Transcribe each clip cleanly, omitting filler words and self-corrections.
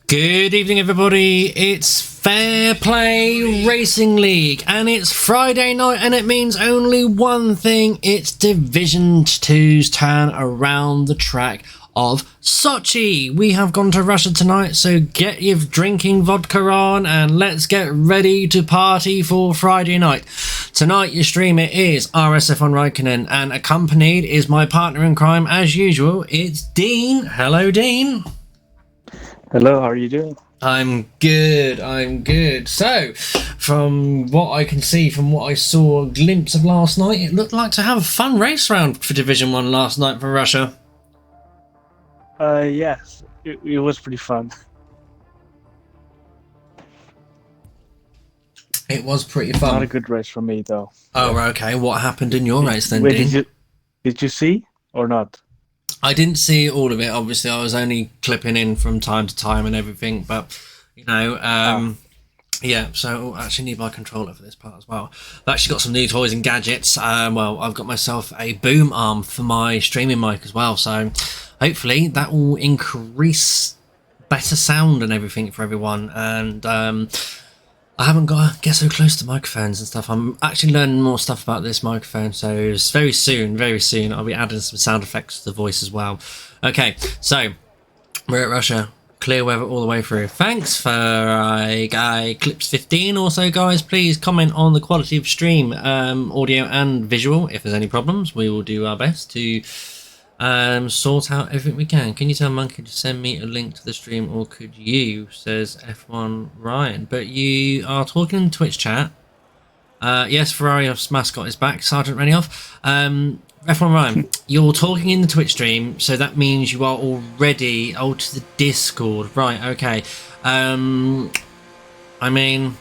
Good evening, everybody. It's Fair Play Racing League, and it's Friday night, and it means only one thing. It's Division 2's turn around the track of Sochi. We have gone to Russia tonight, so get your drinking vodka on, and let's get ready to party for Friday night. Tonight, your streamer is RSF on Raikkonen, and accompanied is my partner in crime, as usual. It's Dean. Hello, Dean. Hello, how are you doing? I'm good. So, from what I can see, from what I saw a glimpse of last night, it looked like to have a fun race round for Division 1 last night for Russia. Yes, it was pretty fun. It was pretty fun. Not a good race for me, though. Oh, okay. What happened in your race then, Wait, Dean? did you see or not? I didn't see all of it, obviously. I was only clipping in from time to time and everything, but, yeah, so I actually need my controller for this part as well. I've actually got some new toys and gadgets. Well, I've got myself a boom arm for my streaming mic as well, so hopefully that will increase better sound and everything for everyone. And I haven't got to get so close to microphones and stuff. I'm actually learning more stuff about this microphone, so very soon, I'll be adding some sound effects to the voice as well. Okay, so we're at Russia. Clear weather all the way through. Thanks for Clips 15. Also, guys, please comment on the quality of stream, audio and visual. If there's any problems, we will do our best to sort out everything we can. Can you tell Monkey to send me a link to the stream, or could you, says F1 Ryan. But you are talking in Twitch chat. Yes, Ferrari's mascot is back, Sergeant Renioff. F1 Ryan, you're talking in the Twitch stream, so that means you are already to the Discord. Right, okay. I mean,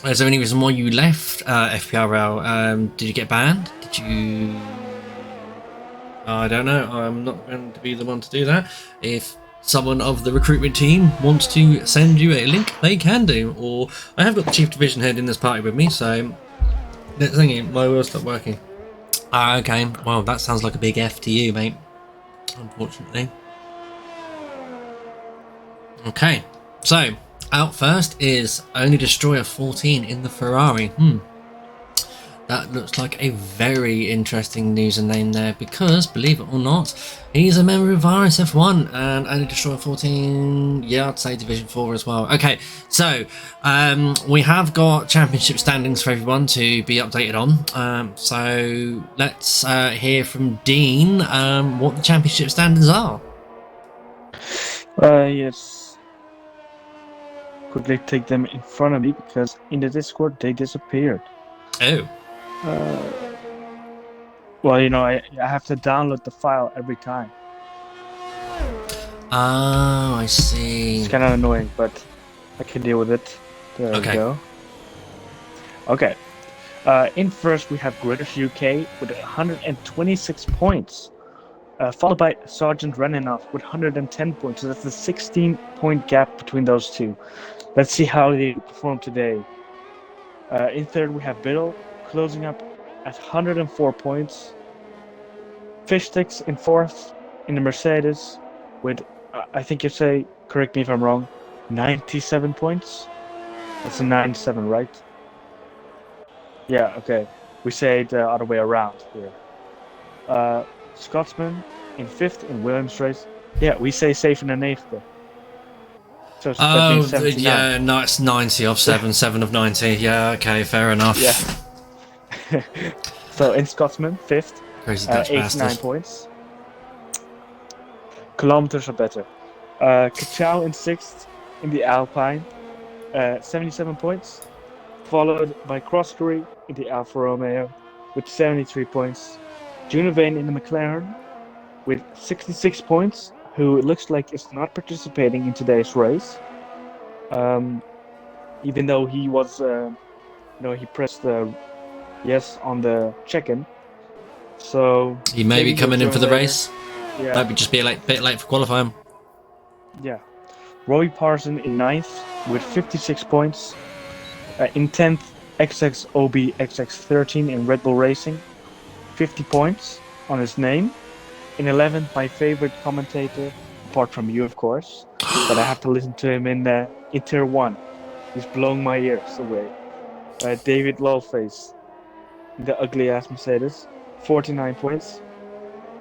is there any reason why you left FPRL? Did you get banned? Did you... I don't know. I'm not going to be the one to do that. If someone of the recruitment team wants to send you a link, they can do. Or I have got the Chief Division Head in this party with me, so let's think my wheel stopped working. Okay. Well, that sounds like a big F to you, mate. Unfortunately. Okay. So out first is Only Destroyer 14 in the Ferrari. That looks like a very interesting news and name there, because, believe it or not, he's a member of RSF1 and Only Destroyer 14, yeah, I'd say Division 4 as well. Okay, so we have got championship standings for everyone to be updated on. So let's hear from Dean what the championship standings are. Yes. Quickly take them in front of me, because in the Discord they disappeared. Oh. Well, you know, I have to download the file every time. Oh, I see. It's kind of annoying, but I can deal with it. There we go. Okay. In first, we have British UK with 126 points, followed by Sergeant Reninoff with 110 points. So that's a 16-point gap between those two. Let's see how they perform today. In third, we have Biddle, closing up at 104 points. Fishsticks in fourth in the Mercedes with, I think you say, correct me if I'm wrong, 97 points. That's a 97, right? Yeah, okay. We say it the other way around here. Scotsman in fifth in Williams race. Yeah, we say safe in the eighth. So that means 79. Yeah, no, it's 90 off 7, 7 of 90. Yeah, okay, fair enough. Yeah. So in Scotsman, fifth, Crazy Dutch 89 bastard. points. Kilometers are better. Kachow in sixth in the Alpine, 77 points. Followed by Croskery in the Alfa Romeo with 73 points. Junivane in the McLaren with 66 points, who it looks like is not participating in today's race. Even though he was, he pressed yes on the check-in. So He may be coming in for the there. race. Yeah. Might be just be a bit late for qualifying. Yeah. Roy Parson in ninth with 56 points. In 10th, XXOB XX13 in Red Bull Racing, 50 points on his name. In 11th, my favorite commentator, apart from you, of course. But I have to listen to him in Tier 1. He's blowing my ears away. David Lawface, the ugly-ass Mercedes, 49 points.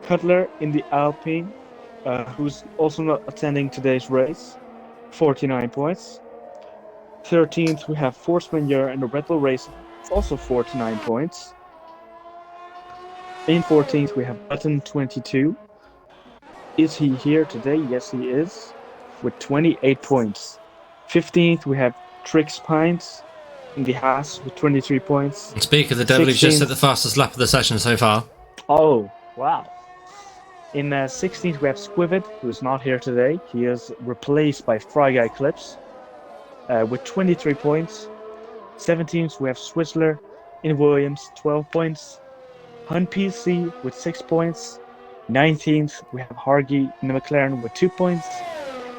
Cutler in the Alpine, who's also not attending today's race, 49 points. 13th, we have Force Majeure in the Red Bull Racing, also 49 points. In 14th, we have Button 22. Is he here today? Yes, he is, with 28 points. 15th, we have Trix Pines in the Haas with 23 points. And speak of the devil, who's just set the fastest lap of the session so far. Oh, wow. In 16th, we have Squivid, who is not here today. He is replaced by Fry Guy Clips with 23 points. 17th, we have Swizzler in Williams, 12 points. Hun PC with 6 points. 19th, we have Hargy in the McLaren with 2 points.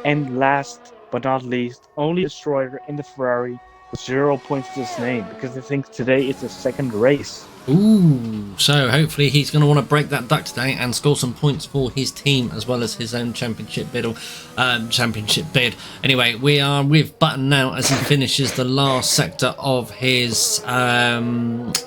And last but not least, only Destroyer in the Ferrari with 0 points to his name, because I think today is the second race. Ooh, so hopefully he's going to want to break that duck today and score some points for his team as well as his own championship bid. Anyway, we are with Button now as he finishes the last sector of his first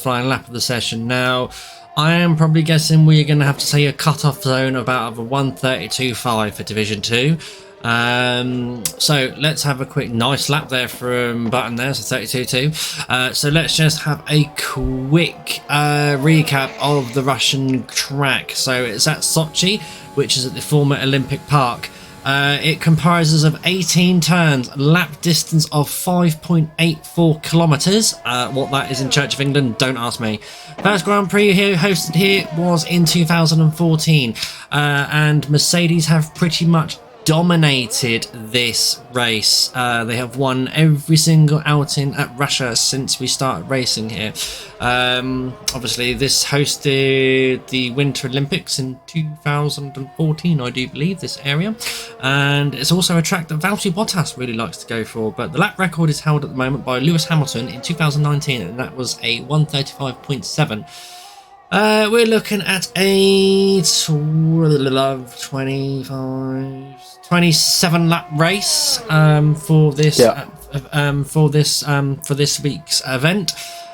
flying lap of the session. Now, I am probably guessing we're going to have to say a cut-off zone about a 1:32.5 for Division 2. So let's have a quick nice lap there from Button there, so 32.2. So let's just have a quick recap of the Russian track. So it's at Sochi, which is at the former Olympic Park. It comprises of 18 turns, lap distance of 5.84 kilometers. What that is in Church of England, don't ask me. First Grand Prix here hosted here was in 2014, and Mercedes have pretty much dominated this race. They have won every single outing at Russia since we started racing here. Obviously this hosted the Winter Olympics in 2014, I do believe, this area, and it's also a track that Valtteri Bottas really likes to go for. But the lap record is held at the moment by Lewis Hamilton in 2019, and that was a 1:35.7. We're looking at a 27 lap race for this for this week's event.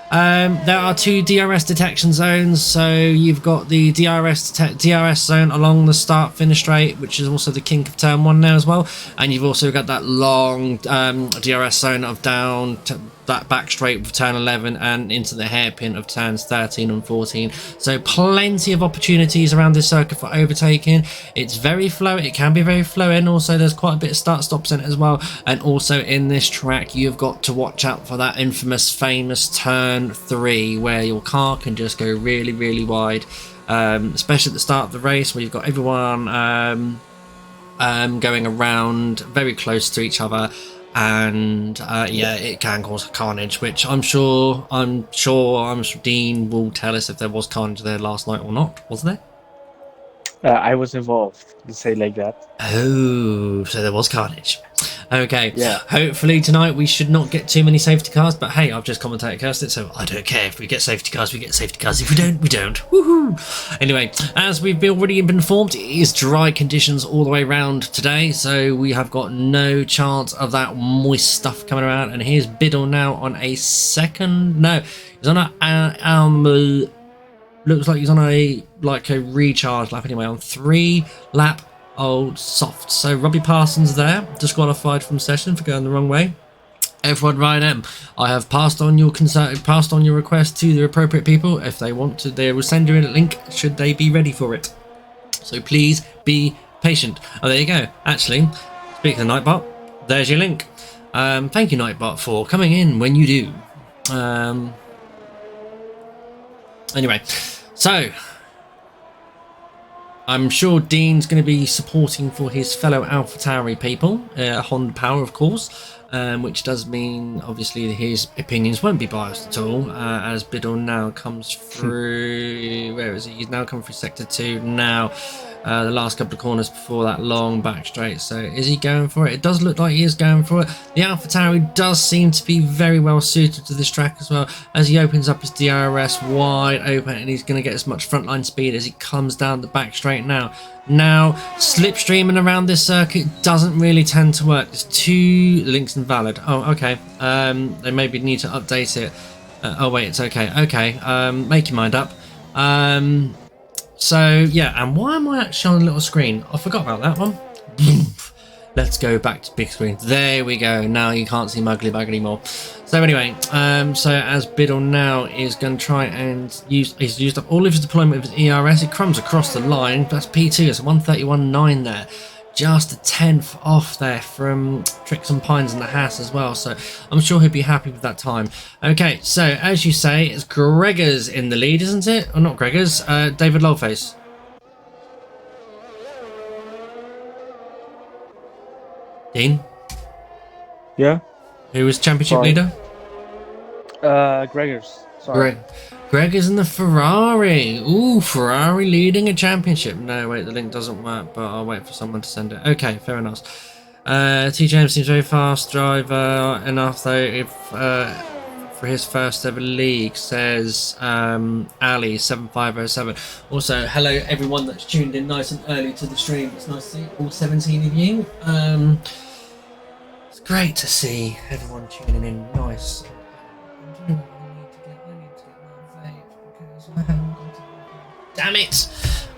There are 2 DRS detection zones, so you've got the DRS zone along the start-finish straight, which is also the kink of turn 1 now as well, and you've also got that long DRS zone of down to that back straight with turn 11 and into the hairpin of turns 13 and 14. So plenty of opportunities around this circuit for overtaking. It's very flow, it can be very flowy, and also there's quite a bit of start-stops in it as well. And also in this track you've got to watch out for that famous turn 3 where your car can just go really, really wide, especially at the start of the race where you've got everyone going around very close to each other. And yeah, it can cause carnage, which I'm sure Dean will tell us if there was carnage there last night or not. Was there? I was involved, to say like that. Oh, so there was carnage. Okay. Yeah. Hopefully tonight we should not get too many safety cars, but hey, I've just commentated cursed it, so I don't care. If we get safety cars, we get safety cars. If we don't, we don't. Woohoo! Anyway, as we've already been informed, it is dry conditions all the way around today, so we have got no chance of that moist stuff coming around. And here's Biddle now on a second. No, he's on a looks like he's on a recharge lap anyway, on 3 lap old soft. So Robbie Parsons there, disqualified from session for going the wrong way. F1 Ryan M, I have passed on your request to the appropriate people. If they want to, they will send you a link should they be ready for it. So please be patient. Oh, there you go. Actually, speaking of Nightbot, there's your link. Thank you, Nightbot, for coming in when you do. Anyway, so I'm sure Dean's going to be supporting for his fellow AlphaTauri people, Honda Power, of course, which does mean, obviously, his opinions won't be biased at all, as Biddle now comes through... Where is he? He's now come through Sector 2 now. the last couple of corners before that long back straight. So is he going for it? It does look like he is going for it. The AlphaTauri does seem to be very well suited to this track as well, as he opens up his DRS wide open, and he's going to get as much frontline speed as he comes down the back straight now. Now, slipstreaming around this circuit doesn't really tend to work. It's the link's invalid. Oh, okay. They maybe need to update it. Oh wait, it's okay. Okay, make your mind up. So yeah, and why am I actually on a little screen? I forgot about that one. Let's go back to big screen. There we go. Now you can't see Muggly Bug anymore. So anyway, so as Biddle now is going to try and he's used up all of his deployment of his ERS. It crumbs across the line. That's P2. It's 131.9 there. Just a tenth off there from Tricks and Pines and the Haas as well. So I'm sure he'll be happy with that time. Okay, so as you say, it's Gregors in the lead, isn't it? Or not Gregors, David Lowface. Dean? Yeah? Who was championship leader? Gregors. Sorry. Greg is in the Ferrari. Ooh, Ferrari leading a championship. No, wait, the link doesn't work, but I'll wait for someone to send it. Okay, fair enough. TJM seems very fast driver enough, though, if for his first ever league, says Ali 7507. Also, hello everyone that's tuned in nice and early to the stream. It's nice to see all 17 of you. It's great to see everyone tuning in. Nice. Damn it!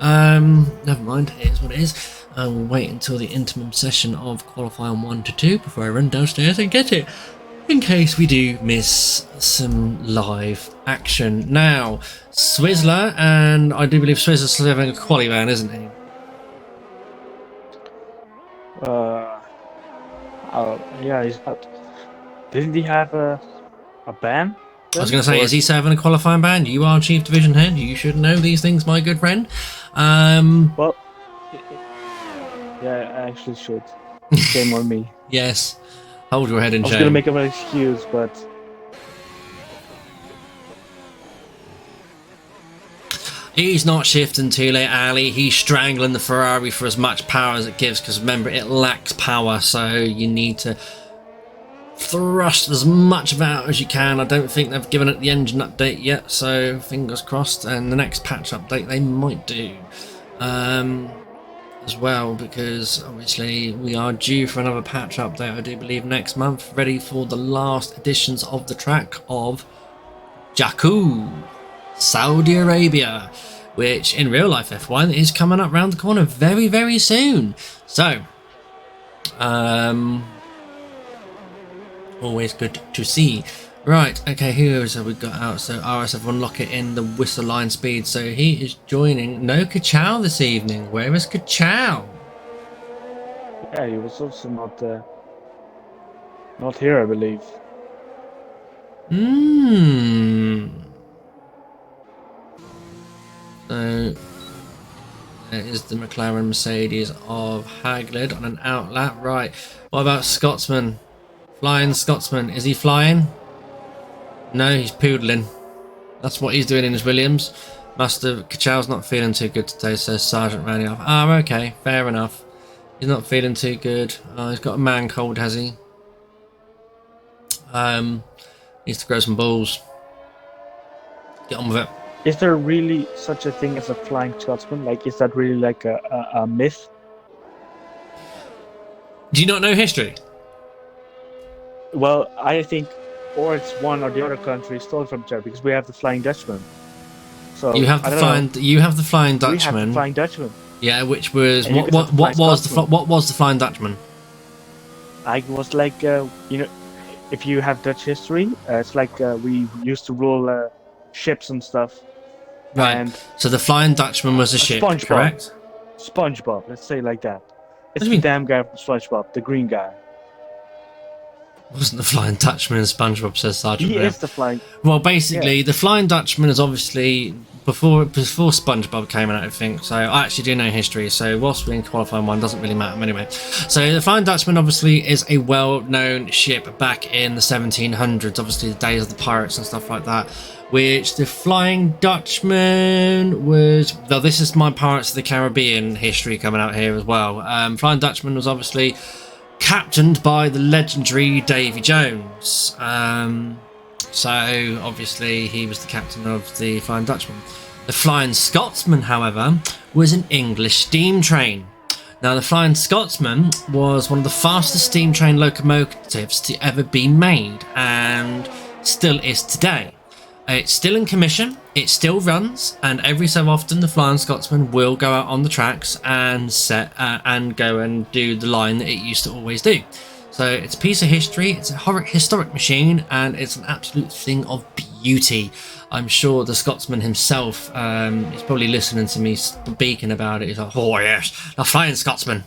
Never mind, it is what it is. I will wait until the interim session of qualifying 1 to 2 before I run downstairs and get it, in case we do miss some live action. Now, Swizzler, and I do believe Swizzler's still having a quali ban, isn't he? Yeah, he's not. Didn't he have a ban? I was going to say, is he serving a qualifying ban? You are Chief Division Head. You should know these things, my good friend. Well, yeah, I actually should. Shame on me. Yes. Hold your head in shame. I was going to make up an excuse, but... He's not shifting too late, Ali. He's strangling the Ferrari for as much power as it gives, because remember, it lacks power, so you need to thrust as much of it out as you can. I don't think they've given it the engine update yet, so fingers crossed, and the next patch update they might do as well, because obviously we are due for another patch update, I do believe, next month, ready for the last editions of the track of Jakku, Saudi Arabia, which in real life F1 is coming up round the corner very, very soon. So always good to see. Right, okay, who else have we got out? So RSF1 Lockett in the whistle line speed. So he is joining No Kachow this evening. Where is Kachow? Yeah, he was also not here, I believe. So there is the McLaren Mercedes of Haglid on an outlap. Right, what about Scotsman? Flying Scotsman, is he flying? No, he's poodling. That's what he's doing in his Williams. Kachow's not feeling too good today, says Sergeant Ranioff. Ah, okay, fair enough. He's not feeling too good. He's got a man cold, has he? Needs to grow some balls. Get on with it. Is there really such a thing as a flying Scotsman? Like, is that really like a myth? Do you not know history? Well, I think, or it's one or the other country stole from each other, because we have the Flying Dutchman. So you have the Flying Dutchman. We have the Flying Dutchman. Yeah, which was what was the Flying Dutchman? I was like if you have Dutch history, it's like we used to rule ships and stuff. Right. And so the Flying Dutchman was a ship, SpongeBob. Correct? SpongeBob, let's say it like that. It's do you the mean? damn guy from SpongeBob, the green guy. Wasn't the Flying Dutchman in SpongeBob, says Sergeant. He is the Flying. Well, basically, the Flying Dutchman is obviously before SpongeBob came out, I think. So I actually do know history. So whilst we're in qualifying one, doesn't really matter anyway. So the Flying Dutchman obviously is a well-known ship back in the 1700s. Obviously, the days of the pirates and stuff like that. which the Flying Dutchman was... Well, this is my Pirates of the Caribbean history coming out here as well. Flying Dutchman was obviously captained by the legendary Davy Jones. So obviously he was the captain of the Flying Dutchman. The Flying Scotsman, however, was an English steam train. Now, the Flying Scotsman was one of the fastest steam train locomotives to ever be made, and still is today. It's still in commission, it still runs, and every so often the Flying Scotsman will go out on the tracks and go and do the line that it used to always do. So it's a piece of history, it's a historic machine, and it's an absolute thing of beauty. I'm sure the Scotsman himself is probably listening to me speaking about it. He's like, oh yes, the Flying Scotsman.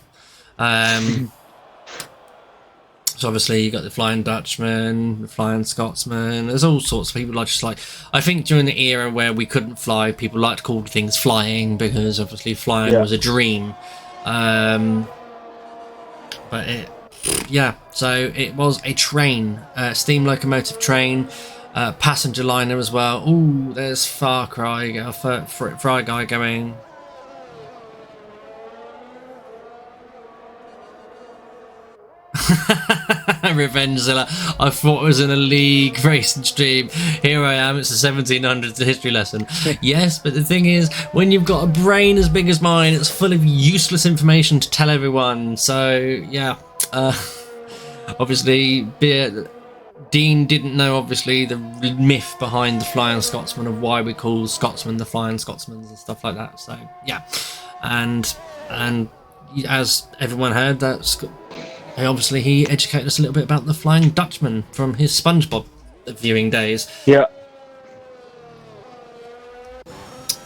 So obviously you got the Flying Dutchman, the Flying Scotsman. There's all sorts of people I think during the era where we couldn't fly, people liked to call things flying because obviously flying was a dream. So it was a train, steam locomotive train, passenger liner as well. Ooh, there's Far Cry, Fry Guy going. Revengezilla. I thought it was in a league racing stream. Here I am, it's a 1700s history lesson. Yes, but the thing is, when you've got a brain as big as mine, it's full of useless information to tell everyone. So yeah, obviously Dean didn't know obviously the myth behind the Flying Scotsman of why we call Scotsmen the Flying Scotsmans and stuff like that. So yeah, and as everyone heard, that's obviously he educated us a little bit about the Flying Dutchman from his SpongeBob viewing days. Yeah.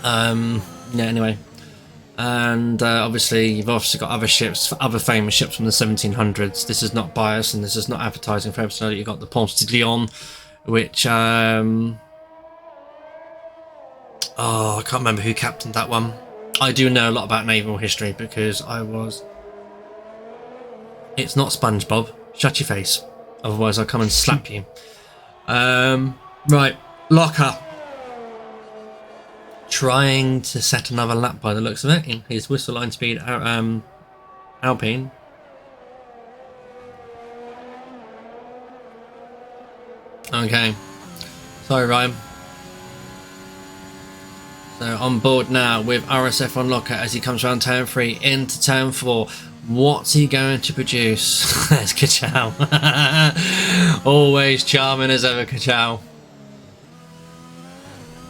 Anyway, and obviously you've also got other ships, other famous ships from the 1700s. This is not bias and this is not advertising for episode. You've got the Ponce de Leon, which I can't remember who captained that one. I do know a lot about naval history because it's not SpongeBob. Shut your face. Otherwise I'll come and slap you. Right, Locker. Trying to set another lap by the looks of it in his whistle line speed Alpine. Okay. Sorry, Ryan. So on board now with RSF on Locker as he comes around turn 3 into turn 4. What's he going to produce? There's Kachow. Always charming as ever, Kachow.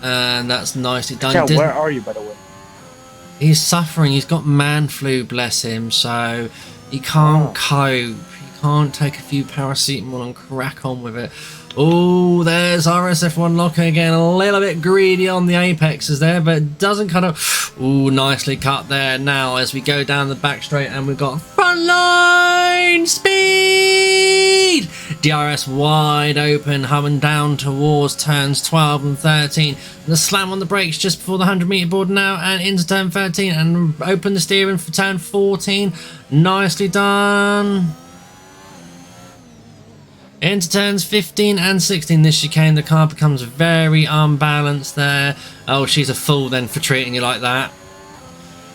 And that's nicely done. Kachow, where are you, by the way? He's suffering. He's got man flu, bless him. So he can't cope. He can't take a few paracetamol and crack on with it. Oh, there's RSF1 Locker again, a little bit greedy on the apexes there, but doesn't cut off. Oh, nicely cut there now as we go down the back straight and we've got frontline speed! DRS wide open, humming down towards turns 12 and 13. And the slam on the brakes just before the 100 metre board now and into turn 13 and open the steering for turn 14. Nicely done. Into turns 15 and 16, this chicane, the car becomes very unbalanced there. Oh, she's a fool then for treating you like that.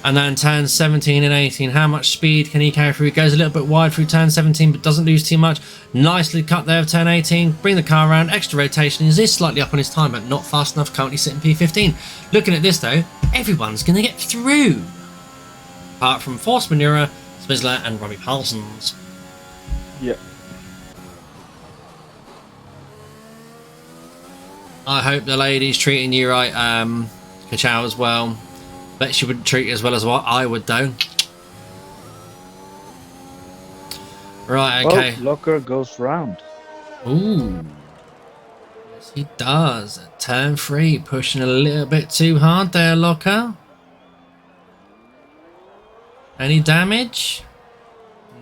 And then turns 17 and 18, how much speed can he carry through? He goes a little bit wide through turn 17, but doesn't lose too much. Nicely cut there of turn 18, bring the car around, extra rotation. He is slightly up on his time, but not fast enough, currently sitting P15. Looking at this though, everyone's going to get through. Apart from Force Manura, Swizzler and Robbie Parsons. Yep. I hope the lady's treating you right, Kachow, as well. Bet she wouldn't treat you as well as what I would, though. Right, okay. Oh, Locker goes round. Ooh. Yes, he does. At turn 3, pushing a little bit too hard there, Locker. Any damage?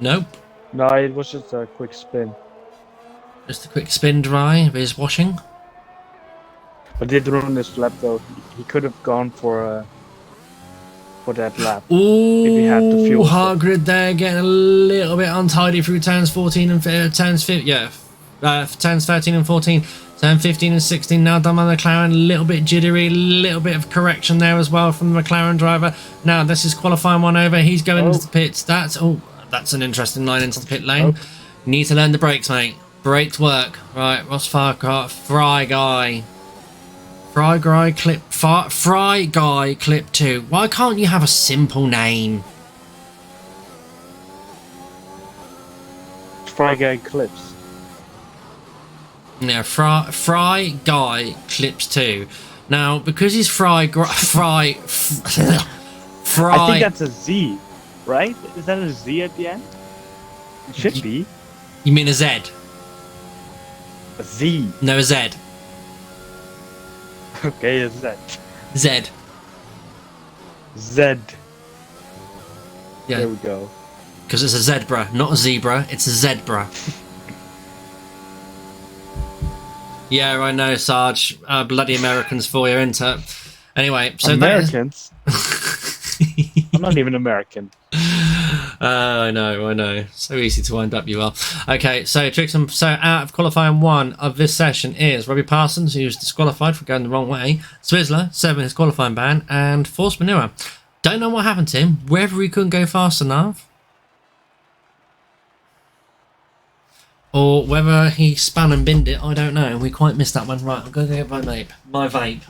Nope. No, it was just a quick spin. Just a quick spin dry of his washing. But did ruin his lap though. He could have gone for that lap. Ooh, if he had the fuel. hard grid there, getting a little bit untidy through turns 14 and turns 15. Yeah, turns 13 and 14, turn 15 and 16 now done by the McLaren. A little bit jittery, a little bit of correction there as well from the McLaren driver. Now this is qualifying one over. He's going into the pits. That's an interesting line into the pit lane. You need to learn the brakes, mate. Brakes work. Right, Ross Farquhar, Fry Guy Clip 2. Why can't you have a simple name? Fry Guy Clips. Yeah, Fry Guy Clips 2. Now, because he's Fry. I think that's a Z, right? Is that a Z at the end? It should be. You mean a Z? A Z. No, a Z. Okay, a Z. Z. Z. Yeah. There we go. Because it's a zebra, not a zebra. It's a zebra. Yeah, I know, Sarge. Bloody Americans for you, isn't it? Anyway, so Americans? I'm not even American. I know. So easy to wind up you are. Okay, so Trixon, so out of qualifying 1 of this session is Robbie Parsons, who was disqualified for going the wrong way, Swizzler, 7 his qualifying ban, and Force Manure. Don't know what happened to him, whether he couldn't go fast enough, or whether he spun and binned it, I don't know. We quite missed that one. Right, I'm going to get my vape.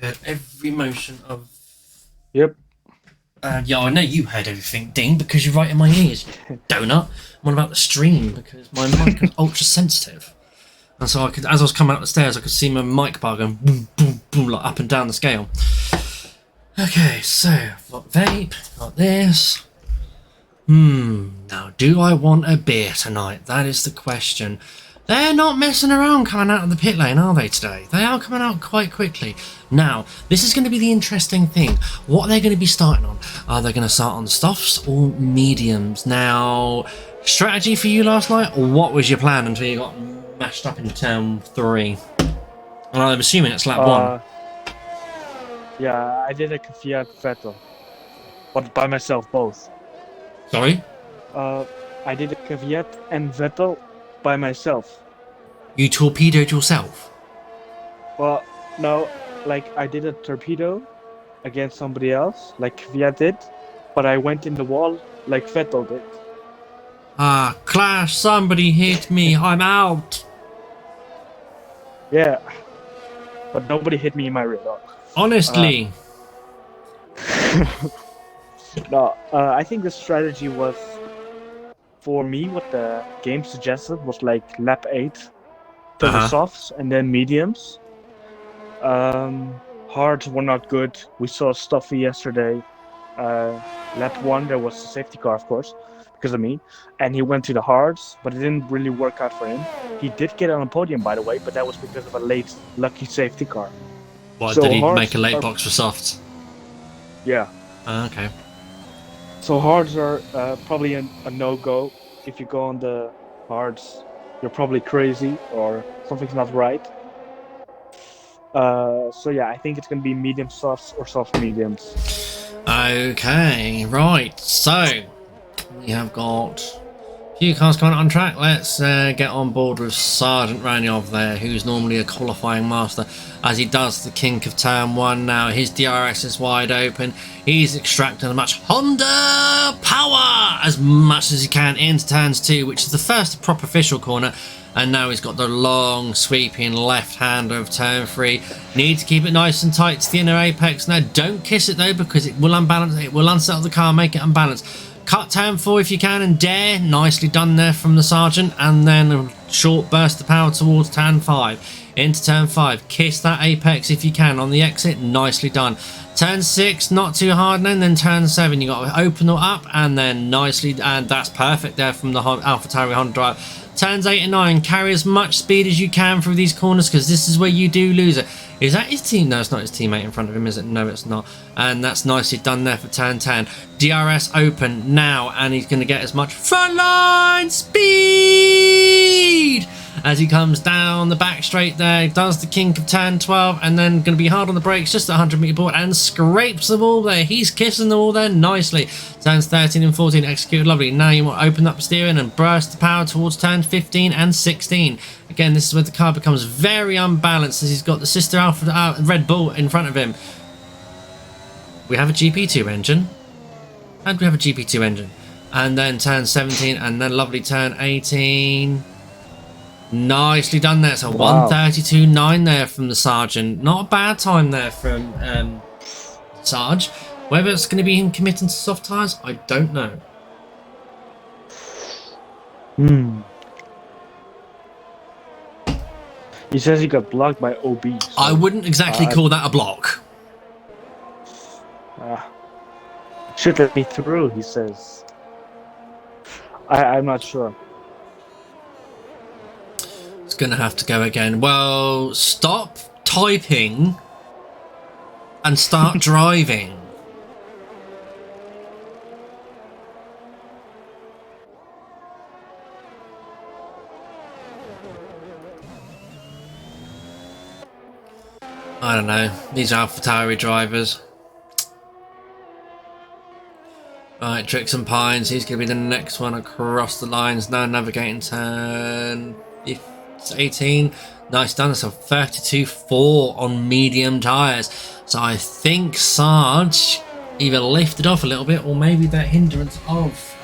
Heard every motion of. Yep. Yeah, I know you heard everything, Dean, because you're right in my ears, donut. What about the stream? Because my mic is ultra sensitive, and so as I was coming up the stairs, I could see my mic bar going boom, boom, boom, like up and down the scale. Okay, so I've got vape, got this. Now, do I want a beer tonight? That is the question. They're not messing around coming out of the pit lane, are they, today? They are coming out quite quickly. Now, this is going to be the interesting thing. What are they going to be starting on? Are they going to start on softs or mediums? Now, strategy for you last night, or what was your plan until you got mashed up in turn 3? And I'm assuming it's lap 1. Yeah, I did a Kvyat Vettel. But by myself, both. Sorry? I did a Kvyat and Vettel by myself. You torpedoed yourself? Well, no, like I did a torpedo against somebody else, like Kvyat did, but I went in the wall like Vettel did. Ah, Clash, somebody hit me, I'm out. Yeah, but nobody hit me in my rear. Honestly. No, I think the strategy was, for me, what the game suggested was like lap 8 to the softs and then mediums. Hards were not good. We saw Stuffy yesterday. Lap 1 there was a safety car, of course, because of me, and he went to the hards, but it didn't really work out for him. He did get on a podium, by the way, but that was because of a late lucky safety car. Why, so did he make a late box for softs? Yeah. Okay. So hards are probably a no-go. If you go on the hards, you're probably crazy or something's not right. So yeah, I think it's going to be medium softs or soft mediums. Okay, right. So we have got a few cars coming on track. Let's get on board with Sergeant Ranyov there, who's normally a qualifying master, as he does the kink of turn 1 now. His DRS is wide open. He's extracting as much Honda power as much as he can into turns 2, which is the first proper official corner. And now he's got the long sweeping left hand of turn 3. Need to keep it nice and tight to the inner apex. Now don't kiss it though, because it will unbalance, it will unsettle the car, make it unbalanced. Cut turn 4 if you can and dare. Nicely done there from the sergeant. And then a short burst of power towards turn 5. Into turn 5. Kiss that apex if you can on the exit. Nicely done. Turn 6, not too hard. And then turn 7, you got to open it up and then nicely, and that's perfect there from the AlphaTauri Honda drive. Turns 8 and 9, carry as much speed as you can through these corners, because this is where you do lose it. Is that his team? No, it's not his teammate in front of him, is it? No, it's not. And that's nicely done there for turn 10. DRS open now, and he's going to get as much frontline speed as he comes down the back straight there. Does the kink of turn 12, and then going to be hard on the brakes, just at 100-meter board, and scrapes the wall there. He's kissing the wall there nicely. Turns 13 and 14 executed lovely. Now you want to open up steering and burst the power towards turn 15 and 16. Again, this is where the car becomes very unbalanced as he's got the sister Alpha Red Bull in front of him. We have a GP2 engine. And we have a GP2 engine. And then turn 17 and then lovely turn 18. Nicely done there. So wow. 1:32.9 there from the Sergeant. Not a bad time there from Sarge. Whether it's going to be him committing to soft tyres, I don't know. He says he got blocked by OB. So, I wouldn't exactly call that a block. Should let me through, he says. I'm not sure. It's going to have to go again. Well, stop typing and start driving. I don't know. These are AlphaTauri drivers. Right, Tricks and Pines. He's going to be the next one across the lines. Now navigating turn 18. Nice done. So 32.4 on medium tyres. So I think Sarge either lifted off a little bit, or maybe that hindrance of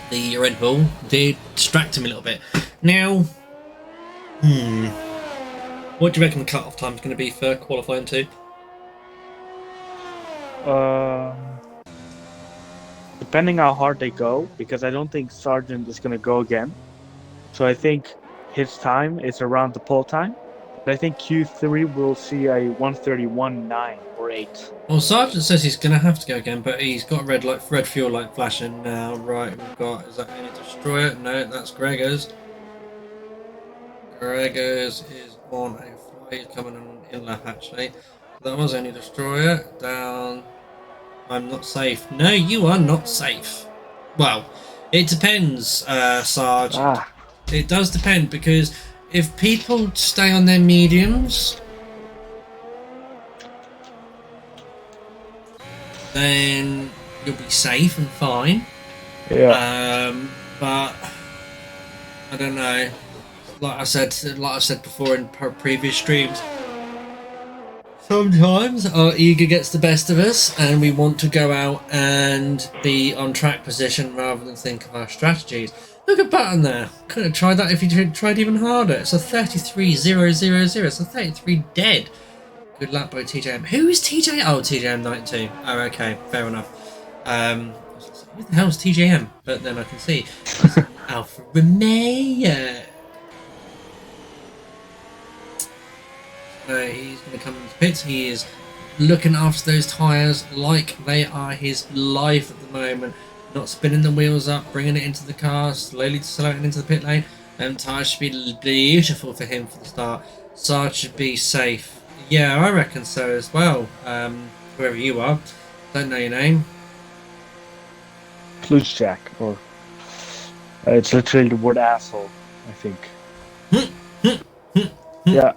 the Red Bull did distract him a little bit. Now, what do you reckon the cut-off time is going to be for qualifying 2? Depending how hard they go, because I don't think Sargent is going to go again. So I think his time is around the pole time. But I think Q3 will see a 1:31.9 or 8. Well, Sargent says he's going to have to go again, but he's got red fuel light flashing now. Right, we've got, is that any Destroyer? No, that's Gregor's. Gregor's is on a fly. He's coming on in lap actually. That was only Destroyer. Down. I'm not safe. No, you are not safe. Well, it depends, Sarge. It does depend, because if people stay on their mediums, then you'll be safe and fine. Yeah. But I don't know. Like I said before in previous streams, sometimes our ego gets the best of us, and we want to go out and be on track position rather than think of our strategies. Look at Button there. Could have tried that if you tried even harder. It's a 33.000. It's a 33 dead. Good luck by TJM. Who is TJM? Oh, TJM 92. Oh, okay, fair enough. Who the hell's TJM? But then I can see Alfa Romeo. He's going to come into pits. He is looking after those tyres like they are his life at the moment. Not spinning the wheels up, bringing it into the car, slowly slowing into the pit lane. Tyres should be beautiful for him for the start. Sarge should be safe. Yeah, I reckon so as well. Whoever you are. Don't know your name. Jack, or it's literally the word asshole, I think. Yeah.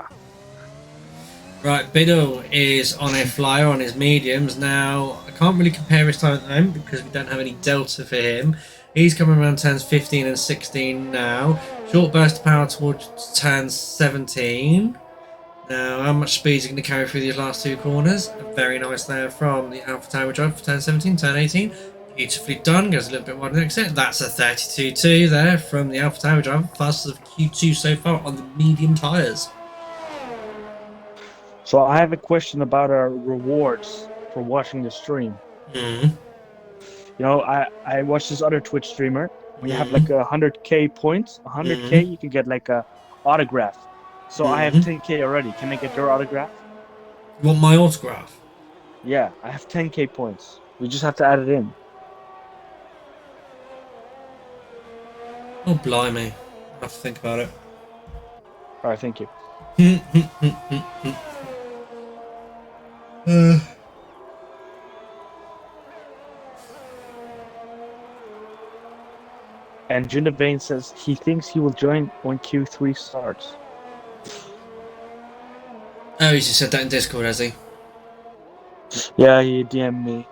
Right, Biddle is on a flyer on his mediums. Now, I can't really compare his time at the moment because we don't have any delta for him. He's coming around turns 15 and 16 now. Short burst of power towards turn 17. Now, how much speed is he going to carry through these last two corners? Very nice there from the AlphaTauri drive for turn 17, turn 18. Beautifully done. Goes a little bit wider than exit. That's a 32.2 there from the AlphaTauri driver. Fastest of Q2 so far on the medium tyres. So I have a question about our rewards for watching the stream. Mm-hmm. You know, I watched this other Twitch streamer. When you have like 100k points, 100k, you can get like a autograph. So I have 10k already. Can I get your autograph? You want my autograph? Yeah, I have 10k points. We just have to add it in. Oh, blimey. I have to think about it. Alright, thank you. And Junavane says he thinks he will join when Q3 starts. Oh, he just said that in Discord, has he? Yeah, he DM'd me.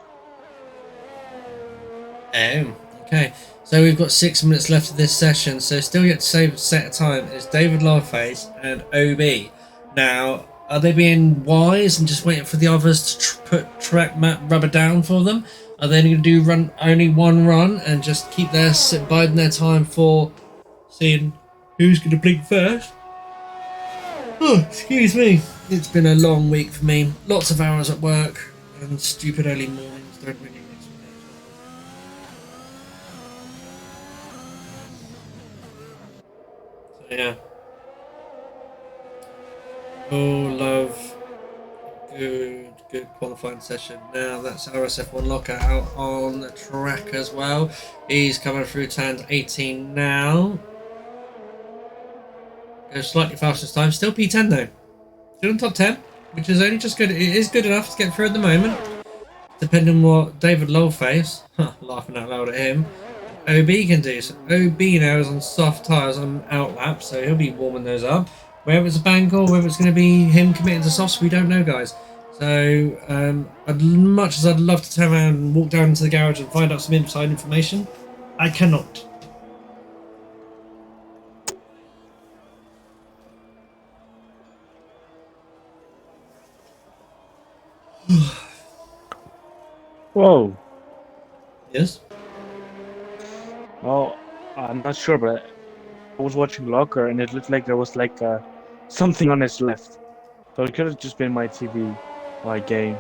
Oh, okay. So we've got 6 minutes left of this session, so still yet to set a time is David Loveface and OB. Now, are they being wise and just waiting for the others to put track map rubber down for them? Are they going to do only one run and just keep biding their time for seeing who's going to blink first? Oh, excuse me. It's been a long week for me. Lots of hours at work and stupid early mornings don't really mix with me. So yeah. Oh, love. Good qualifying session. Now that's RSF1 Locker out on the track as well. He's coming through turn 18 now. Goes slightly faster this time. Still P10 though. Still in top 10, which is only just good. It is good enough to get through at the moment. Depending on what David Loveface, laughing out loud at him, OB can do. So OB now is on soft tyres on outlap, so he'll be warming those up. Whether it's a bank or whether it's going to be him committing to softs, we don't know, guys. So, as much as I'd love to turn around and walk down into the garage and find out some inside information, I cannot. Whoa. Yes? Well, I'm not sure, but I was watching Locker and it looked like there was like something on his left. So it could have just been my TV, my game.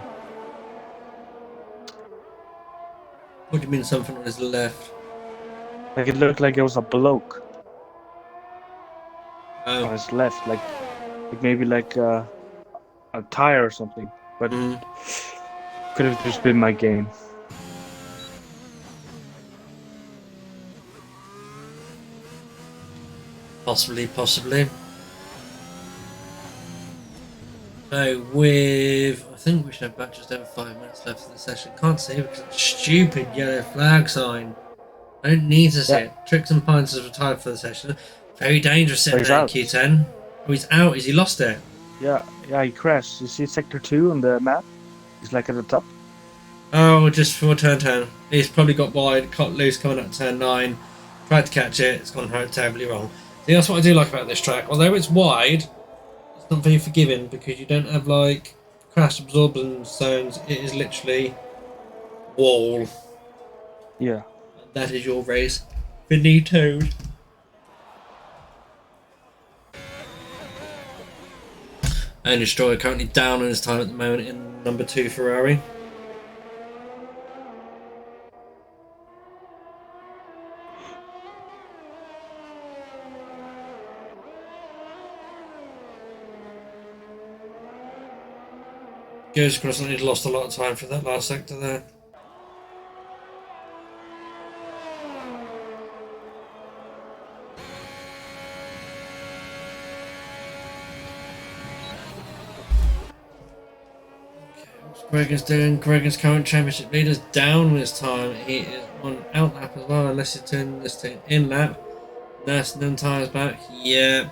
What do you mean something on his left? Like it looked like there was a bloke Oh. on his left, like maybe like a tire or something. But could have just been my game. Possibly. So I think we should have about just over 5 minutes left of the session. Can't see because of the stupid yellow flag sign. I don't need to see it. Tricks and Pines has retired for the session. Very dangerous sitting there in Q10. Oh, he's out. Is he lost it? Yeah, he crashed. You see sector 2 on the map? He's like at the top. Oh, just for turn 10. He's probably got wide, cut loose coming up turn 9. Tried to catch it. It's gone terribly wrong. See, that's what I do like about this track. Although it's wide, it's not very forgiving because you don't have like crash absorption zones. It is literally wall. Yeah. And that is your race. Finito. And Destroyer currently down on his time at the moment in number 2 Ferrari. Goes across and he's lost a lot of time for that last sector there. Gregan's doing. Gregan's current championship leader's down this time. He is on out lap as well, unless he's turning this to in lap. Nursing them tyres back. Yeah.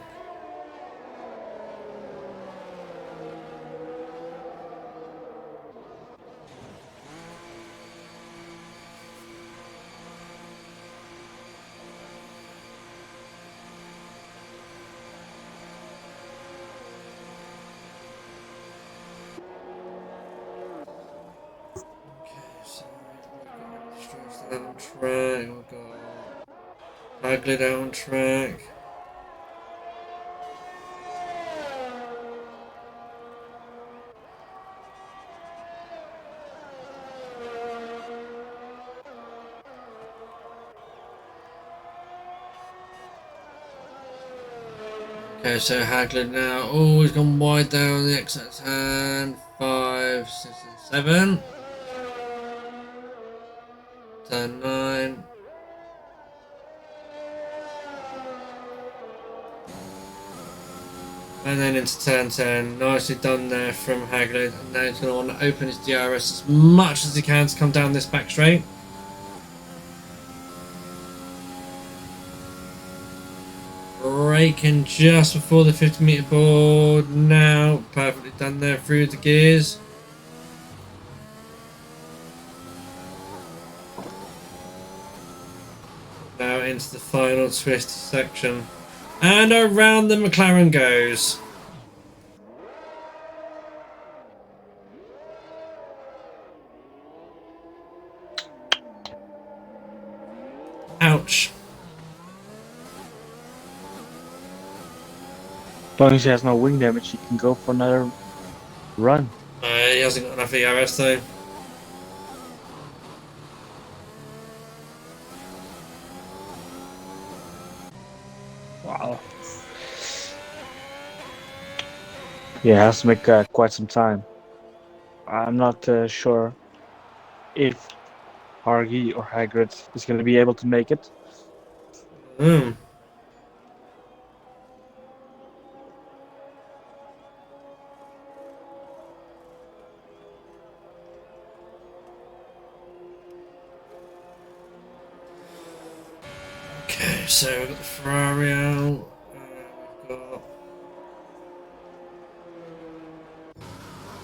On track, we've got Haglid out on track. Okay, so Haglid now. Oh, he's gone wide down the exit turn. 5, 6, and 7. Turn 9. And then into turn 10. Nicely done there from Haglund. And now he's going to want to open his DRS as much as he can to come down this back straight. Braking just before the 50-meter board. Now, perfectly done there through the gears. Now into the final twist section. And around the McLaren goes. Ouch. As long as he has no wing damage, he can go for another run. He hasn't got enough ERS though. Wow. Yeah, it has to make quite some time. I'm not sure if Hargy or Hagrid is going to be able to make it. Hmm. Okay, so we've got the Ferrari out. We've got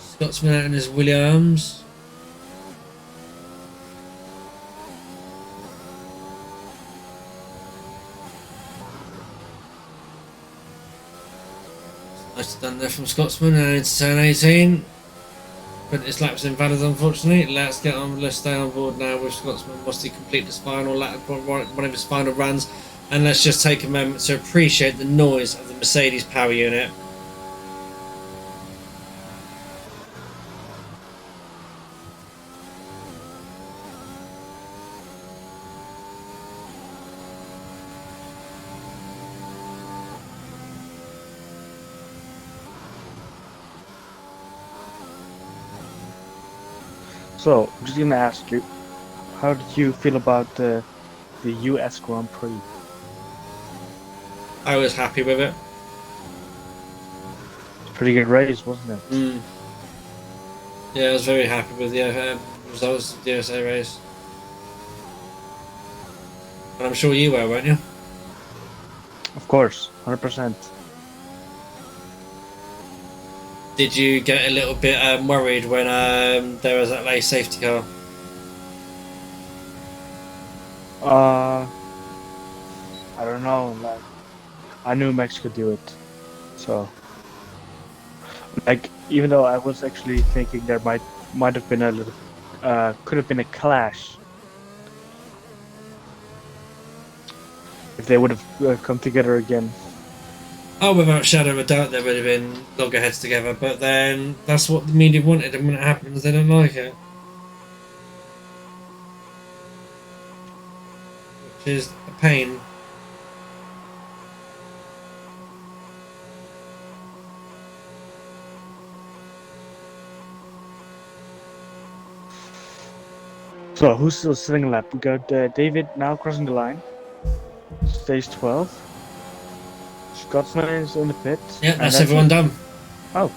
Scotsman out in his Williams. Nicely done there from Scotsman and into turn 18. But his lap's invalid, unfortunately. Let's get on. Let's stay on board now with Scotsman. Must he complete his final lap, one of his final runs? And let's just take a moment to appreciate the noise of the Mercedes power unit. So, I'm just going to ask you, how did you feel about the US Grand Prix? I was happy with it. Pretty good race, wasn't it? Mm. Yeah, I was very happy with the results of the USA race. And I'm sure you were, weren't you? Of course, 100%. Did you get a little bit worried when there was that late safety car? I don't know. Like, I knew Max could do it, so like even though I was actually thinking there might have been a little, could have been a clash if they would have come together again. Oh, without shadow of a doubt, there would have been loggerheads together. But then that's what the media wanted, and when it happens, they don't like it, which is a pain. So who's still sitting a lap? We got David now crossing the line. Stage 12. Scotsman is in the pit. Yeah, that's everyone done. Oh.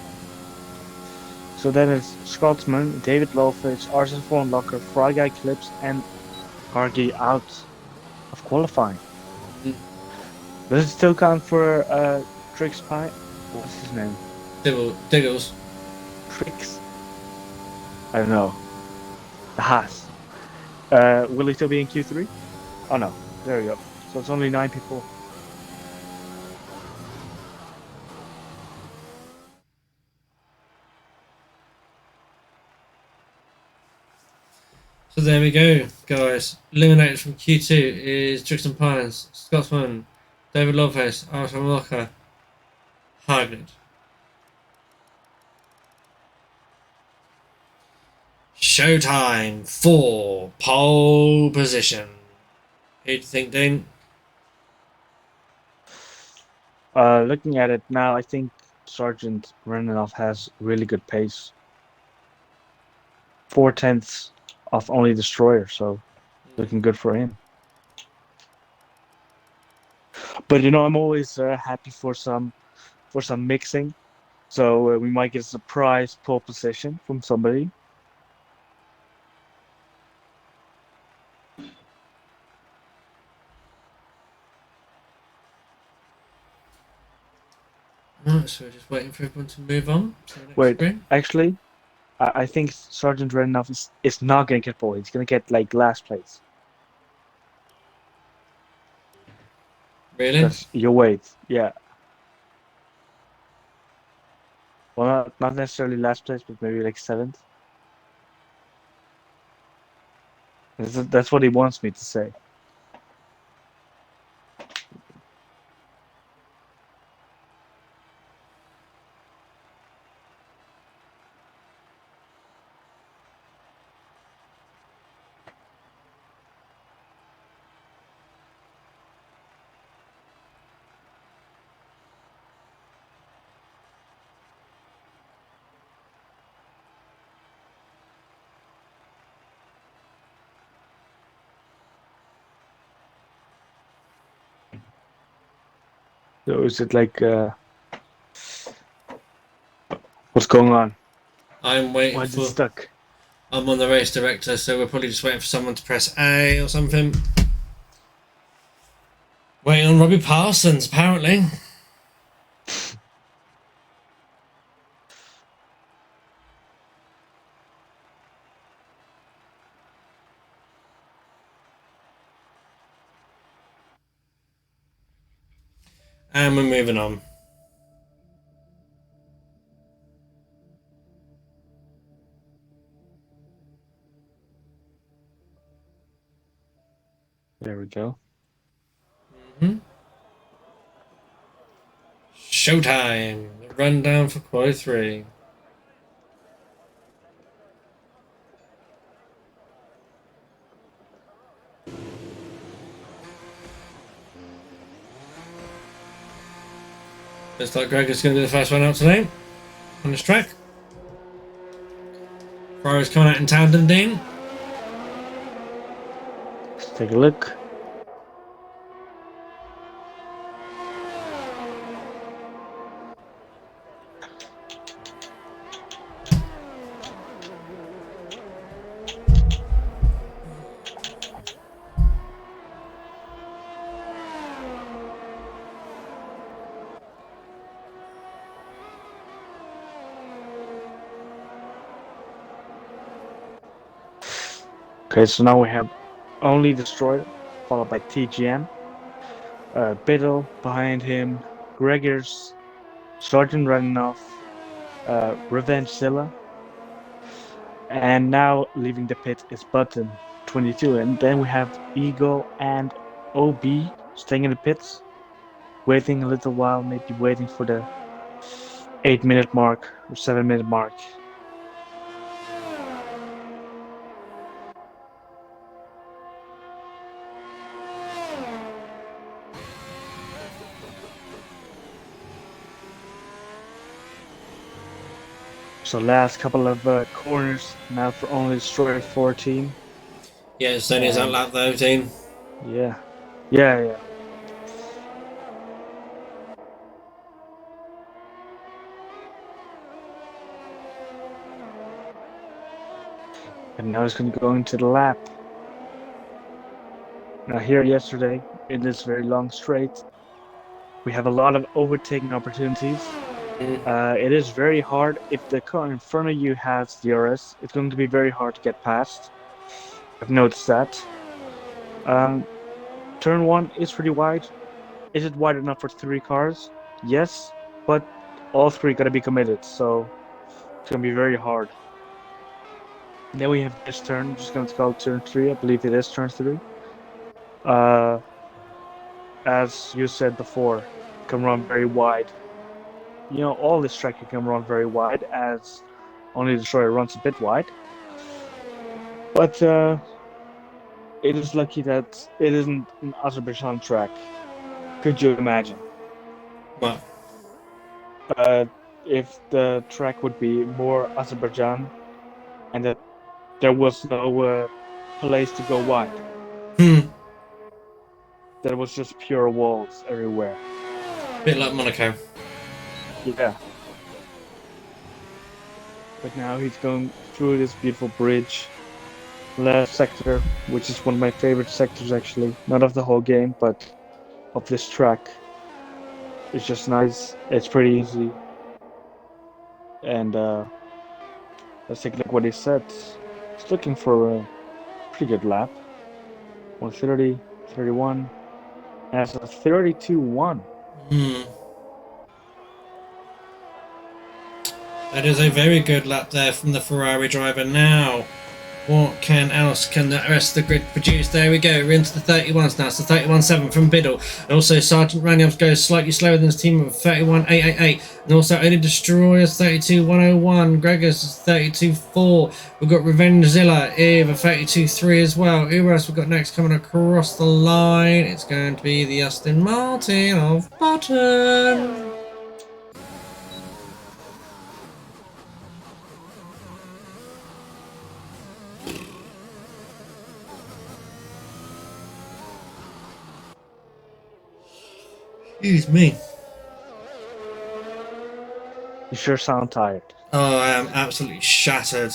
So then it's Scotsman, David Lowfish, Arsen Von Locker, Fry Guy Clips, and Hargy out of qualifying. Mm. Does it still count for Trix Pie? What's his name? Diggles. Trix? I don't know. The Haas. Will he still be in Q3? Oh no, there we go. So it's only 9 people. So there we go, guys. Eliminated from Q2 is Trixton Pines, Scotsman, David Loveface, Arsen Locker, Hagrid. Showtime for pole position. Who do you think, Dean? Looking at it now, I think Sergeant Renanoff has really good pace. 4/10 of only Destroyer, so looking good for him. But you know, I'm always happy for some for some mixing. So we might get a surprise pole position from somebody. Right, so we're just waiting for everyone to move on to the next Wait, screen. actually, I think Sergeant Redenoff is not gonna get pole. He's gonna get like last place. Really? That's your weight. Yeah. Well, not necessarily last place, but maybe like seventh. That's what he wants me to say. So is it like what's going on? I'm waiting Why is it for. stuck? I'm on the race director, so we're probably just waiting for someone to press A or something. Waiting on Robbie Parsons, apparently. And we're moving on. There we go. Showtime. The rundown for Quali 3. Looks like Greg is going to be the first one out today on this track. Ferrari's coming out in tandem, Dean. Let's take a look. Okay, so now we have only Destroyer, followed by TGM. Biddle behind him, Gregors, Sergeant Redenoff, Revengezilla, and now leaving the pit is Button 22, and then we have Eagle and OB staying in the pits, waiting a little while, maybe waiting for the 8-minute mark or 7-minute mark. So last couple of corners now for only Destroyer 14. Yeah, Sony's out lap though, Dean. Yeah. Yeah. And now it's going to go into the lap. Now here yesterday, in this very long straight, we have a lot of overtaking opportunities. It is very hard if the car in front of you has DRS. It's going to be very hard to get past. I've noticed that. Turn 1 is pretty wide. Is it wide enough for 3 cars? Yes, but all 3 gotta be committed, so it's gonna be very hard. Then we have this turn, just gonna call turn 3. I believe it is turn 3. As you said before, can run very wide. You know, all this track you can run very wide, as only Destroyer runs a bit wide. But it is lucky that it isn't an Azerbaijan track. Could you imagine? What? If the track would be more Azerbaijan and that there was no place to go wide. There was just pure walls everywhere. Bit like Monaco. Yeah. But now he's going through this beautiful bridge. Last sector, which is one of my favorite sectors actually. Not of the whole game, but of this track. It's just nice. It's pretty easy. And let's take a look what he said. He's looking for a pretty good lap. 130, 31. Has a 32-1. That is a very good lap there from the Ferrari driver. Now, what else can the rest of the grid produce? There we go. We're into the 31s now. So 31.7 from Biddle. And also Sergeant Raniov goes slightly slower than his team of 31.888. And also Only Destroyers 32.101. Gregors 32.4. We've got Revengezilla here with 32.3 as well. Who else we've got next coming across the line? It's going to be the Aston Martin of Button. Excuse me. You sure sound tired. Oh, I am absolutely shattered.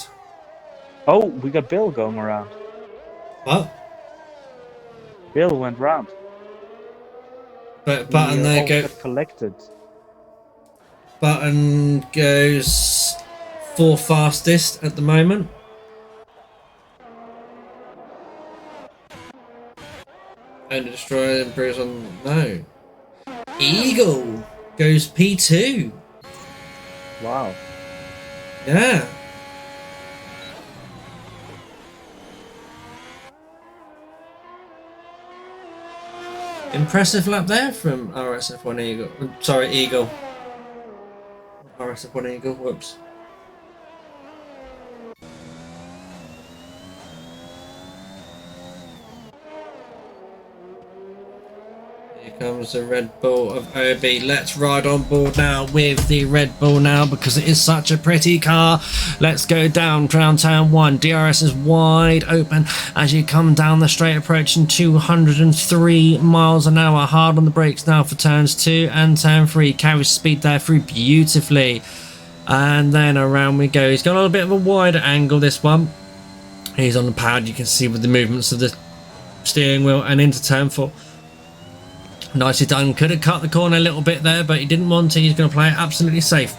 Oh, we got Bill going around. What? Bill went round. But Button there go collected. Button goes 4th fastest at the moment. And Destroyer improves on no. Eagle goes P2. Wow. Yeah. Impressive lap there from RSF1 Eagle. Sorry, Eagle. RSF1 Eagle, whoops. Here comes the Red Bull of OB. Let's ride on board now with the Red Bull now because it is such a pretty car. Let's go down turn 1. DRS is wide open as you come down the straight, approaching 203 miles an hour. Hard on the brakes now for turns 2 and turn 3. Carries speed there through beautifully. And then around we go. He's got a little bit of a wider angle, this one. He's on the pad, you can see with the movements of the steering wheel, and into turn 4. Nicely done. Could have cut the corner a little bit there, but he didn't want to. He's going to play it absolutely safe.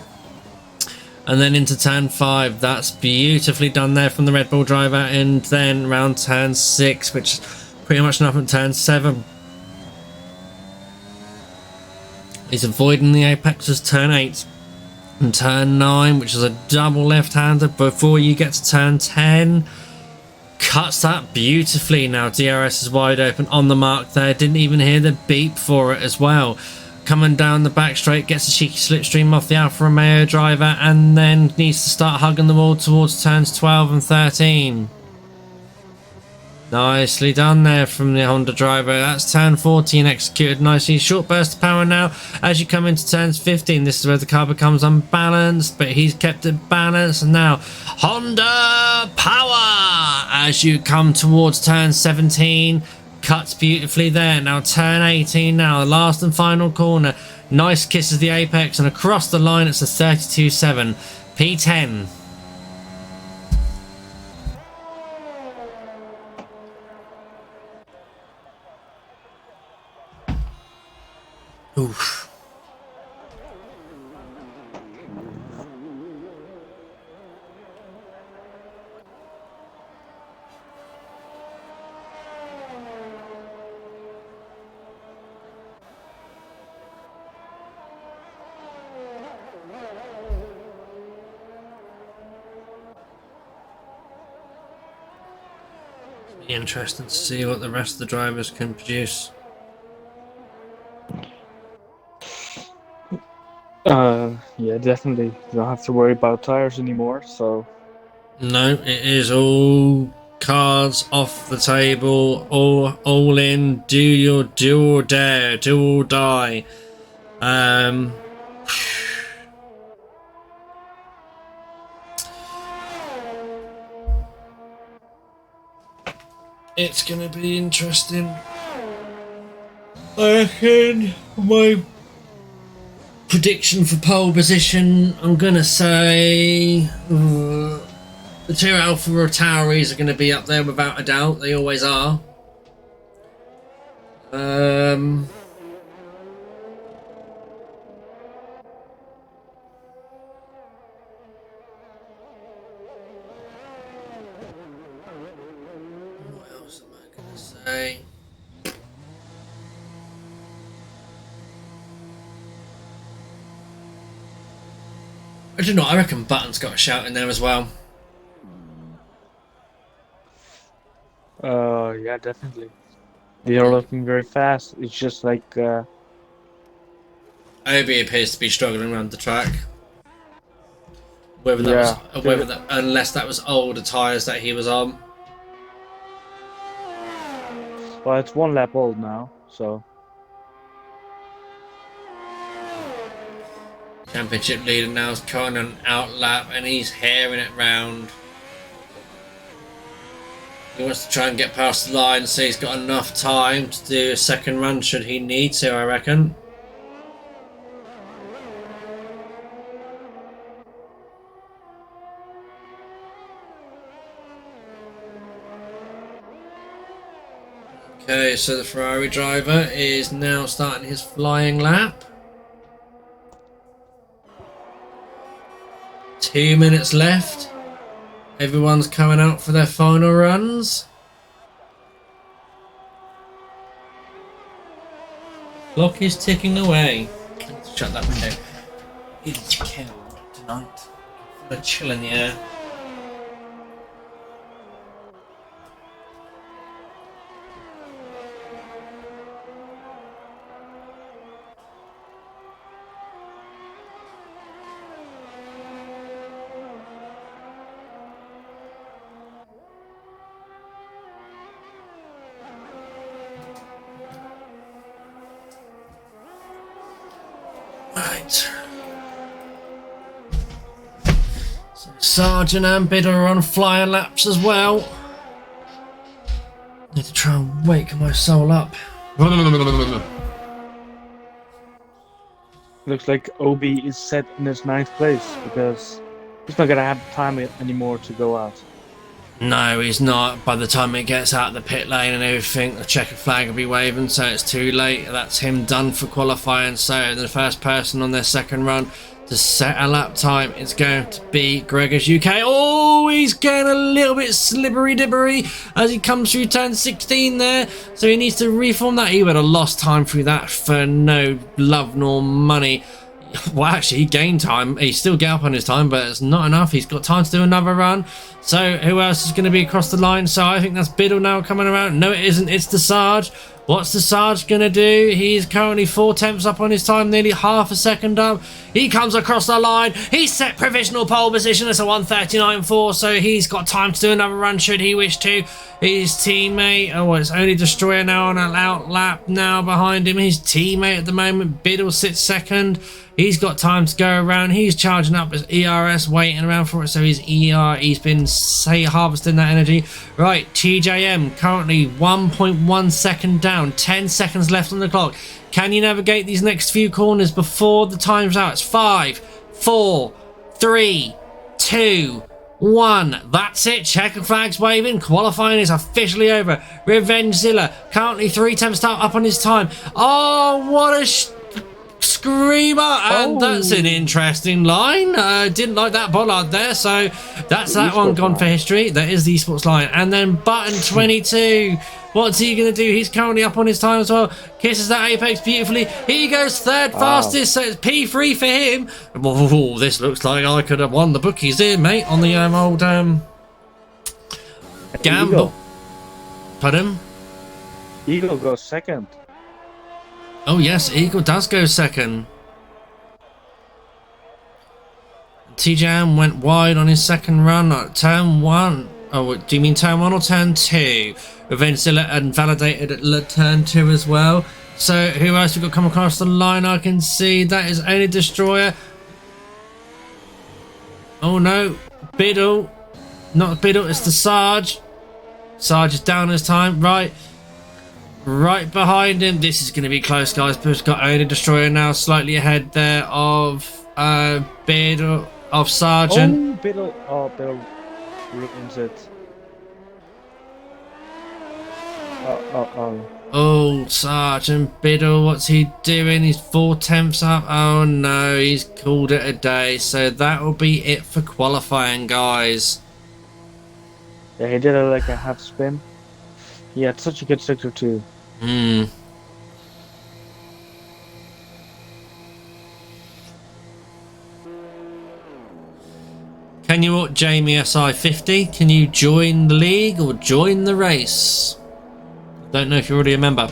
And then into turn 5. That's beautifully done there from the Red Bull driver. And then round turn 6, which is pretty much nothing at turn 7. He's avoiding the apexes turn 8. And turn 9, which is a double left-hander before you get to turn 10. Cuts that beautifully. Now DRS is wide open on the mark there. Didn't even hear the beep for it as well. Coming down the back straight, gets a cheeky slipstream off the Alfa Romeo driver, and then needs to start hugging the wall towards turns 12 and 13. Nicely done there from the Honda driver. That's turn 14 executed nicely. Short burst of power now as you come into turns 15. This is where the car becomes unbalanced, but he's kept it balanced. And now Honda power as you come towards turn 17. Cuts beautifully there. Now turn 18 now. The last and final corner. Nice kisses the apex, and across the line it's a 32.7. P10. Oof. It'll be interesting to see what the rest of the drivers can produce. Yeah, definitely. You don't have to worry about tires anymore, so... No, it is all cards off the table, all in, do or dare, do or die. It's gonna be interesting. I reckon my prediction for pole position, I'm going to say the two Alpha Tauris are going to be up there without a doubt. They always are. What else am I going to say? I don't know. I reckon Button's got a shout in there as well. Yeah, definitely. They are looking very fast. It's just like Obi appears to be struggling around the track. Whether that was, unless that was older tyres that he was on. well, it's 1 lap old now, so. Championship leader now is cutting an out lap and he's herring it round. He wants to try and get past the line so he's got enough time to do a second run should he need to, I reckon. Okay, so the Ferrari driver is now starting his flying lap. 2 minutes left. Everyone's coming out for their final runs. Clock is ticking away. Let's shut that window. It's cold tonight. Full of chill in the air. Right. So Sargent and Biddle are on flying laps as well. Need to try and wake my soul up. Looks like Obi is set in his 9th place because he's not gonna have time anymore to go out. No, he's not. By the time it gets out of the pit lane and everything, the checkered flag will be waving, so it's too late. That's him done for qualifying. So the first person on their second run to set a lap time is going to be Gregor's UK. Oh, he's getting a little bit slippery-dippery as he comes through turn 16 there. So he needs to reform that. He would have lost time through that for no love nor money. Well, actually, he gained time. He still get up on his time, but it's not enough. He's got time to do another run. So who else is going to be across the line? So I think that's Biddle now coming around. No, it isn't. It's the Sarge. What's the Sarge going to do? He's currently 4 tenths up on his time, nearly half a second up. He comes across the line. He's set provisional pole position. It's a 1:39.4, so he's got time to do another run should he wish to. His teammate, oh, it's only Destroyer now on an out lap now behind him. His teammate at the moment, Biddle, sits second. He's got time to go around. He's charging up his ERS, waiting around for it. So his ER, he's been, say, harvesting that energy. Right, TJM currently 1.1 second down. 10 seconds left on the clock. Can you navigate these next few corners before the time's out? It's 5, 4, 3, 2, 1. That's it. Checkered flags waving. Qualifying is officially over. Revengezilla currently 3 tenths up on his time. Oh, what a screamer, and that's an interesting line. Didn't like that bollard there, so that's that one gone for history. That is the esports line. And then Button 22, what's he gonna do? He's currently up on his time as well. Kisses that apex beautifully. He goes third fastest, so it's P3 for him. Oh, this looks like I could have won the bookies here, mate, on the old gamble. Pardon? Eagle goes second. Oh yes, Eagle does go second. TJM went wide on his second run at turn 1. Oh, do you mean turn 1 or turn 2? Revengezilla and validated at turn 2 as well. So who else we got come across the line? I can see that is only Destroyer. Oh no, Biddle. Not Biddle, it's the Sarge. Sarge is down his time, right. right behind him. This is going to be close, guys. We've got Only Destroyer now slightly ahead there of Biddle, of Sergeant. Biddle ruins it. Oh. Oh, Sergeant Biddle, what's he doing? He's 4/10 up. Oh no, he's called it a day. So that will be it for qualifying, guys. Yeah, he did like a half spin. He had such a good sector too. Can you, Jamie SI50? Can you join the league or join the race? Don't know if you're already a member.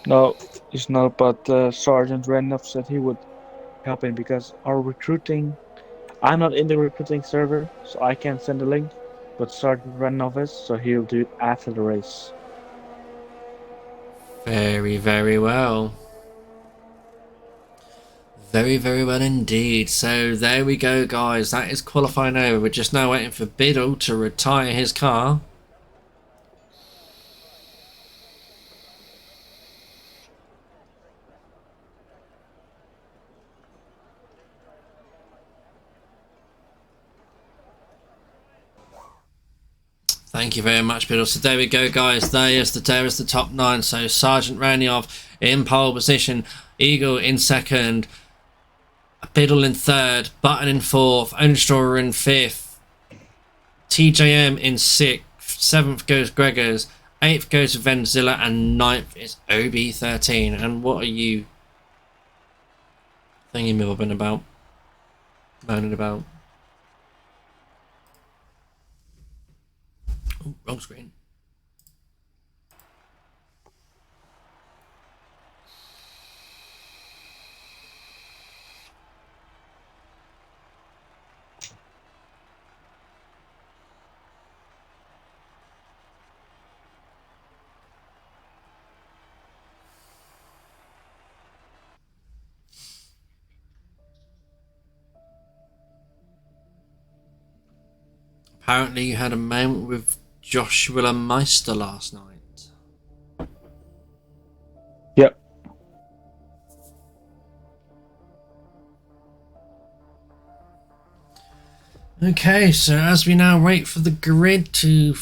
No, he's not. But Sergeant Renoff said he would help him because our recruiting. I'm not in the recruiting server, so I can't send a link. But Sergeant Renoff is, so he'll do it after the race. Very, very well. Very, very well indeed. So there we go, guys. That is qualifying over. We're just now waiting for Biddle to retire his car. Thank you very much, Biddle. So there we go, guys. There is the top 9. So Sergeant Raniov in pole position, Eagle in second, Biddle in third, Button in fourth, Only Destroyer in fifth, TJM in sixth, seventh goes Gregors, eighth goes Venzilla, and ninth is OB13. And what are you thingy-mobbing about? Moaning about? Oh, wrong screen. Apparently you had a moment with Joshua Meister last night. Yep. Okay, so as we now wait for the grid to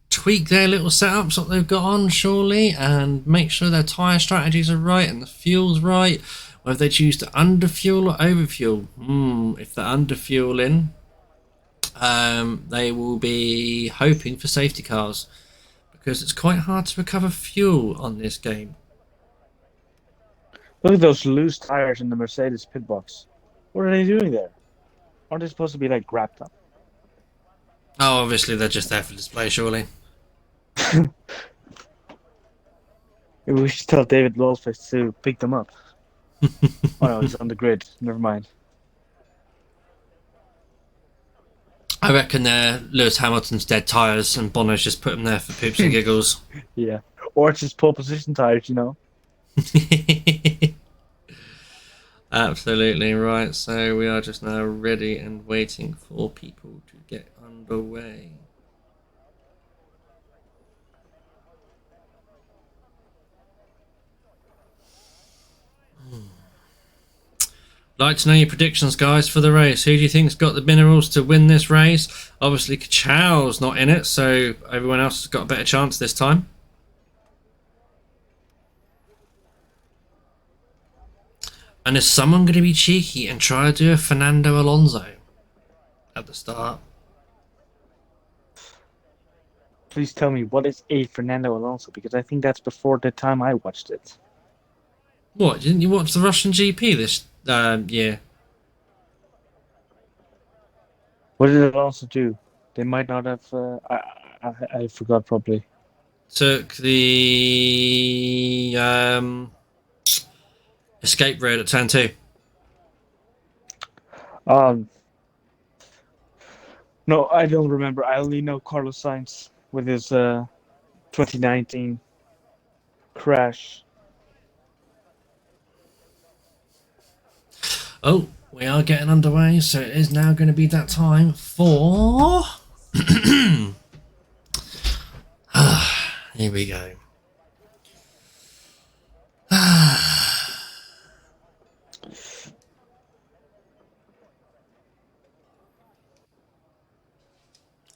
tweak their little setups that they've got on, surely, and make sure their tyre strategies are right and the fuel's right, whether they choose to underfuel or overfuel. If they're underfueling, they will be hoping for safety cars because it's quite hard to recover fuel on this game. Look at those loose tires in the Mercedes pit box. What are they doing there? Aren't they supposed to be like wrapped up? Oh, obviously they're just there for display, surely. Maybe we should tell David Lawlface to pick them up. Oh no, he's on the grid. Never mind. I reckon they're Lewis Hamilton's dead tyres and Bono's just put them there for poops and giggles. Yeah. Or it's just pole position tires, you know? Absolutely right. So we are just now ready and waiting for people to get underway. Like to know your predictions, guys, for the race. Who do you think's got the minerals to win this race? Obviously, Kachow's not in it, so everyone else has got a better chance this time. And is someone going to be cheeky and try to do a Fernando Alonso at the start? Please tell me, what is a Fernando Alonso? Because I think that's before the time I watched it. What, didn't you watch the Russian GP this year? What did Alonso do? They might not have... I forgot probably. Took the escape road at turn 2. No, I don't remember. I only know Carlos Sainz with his 2019 crash. Oh, we are getting underway, so it is now going to be that time for Here we go.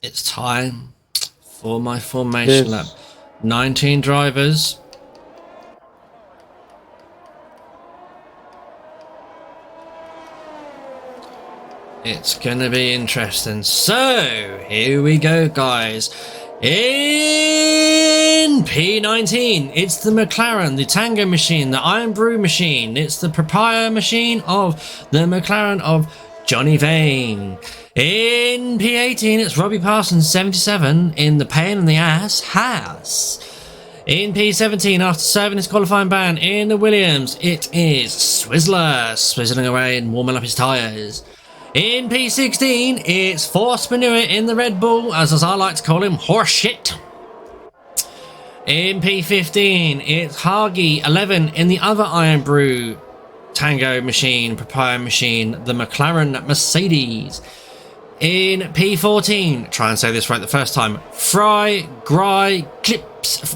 It's time for my formation lap. 19 drivers. It's gonna be interesting. So, here we go, guys. In P19, it's the McLaren, the Tango machine, the Iron Brew machine. It's the proprietor machine of the McLaren of Johnny Vane. In P18, it's Robbie Parsons 77 in the pain in the ass Haas. In P17, after serving his qualifying ban in the Williams, it is Swizzler, swizzling away and warming up his tyres. In P16, it's Force Manure in the Red Bull, as I like to call him, horseshit. In P15, it's Hargy 11 in the other Iron Brew Tango machine, proprietor machine, the McLaren Mercedes. In P14, try and say this right the first time, Fry Guy Clips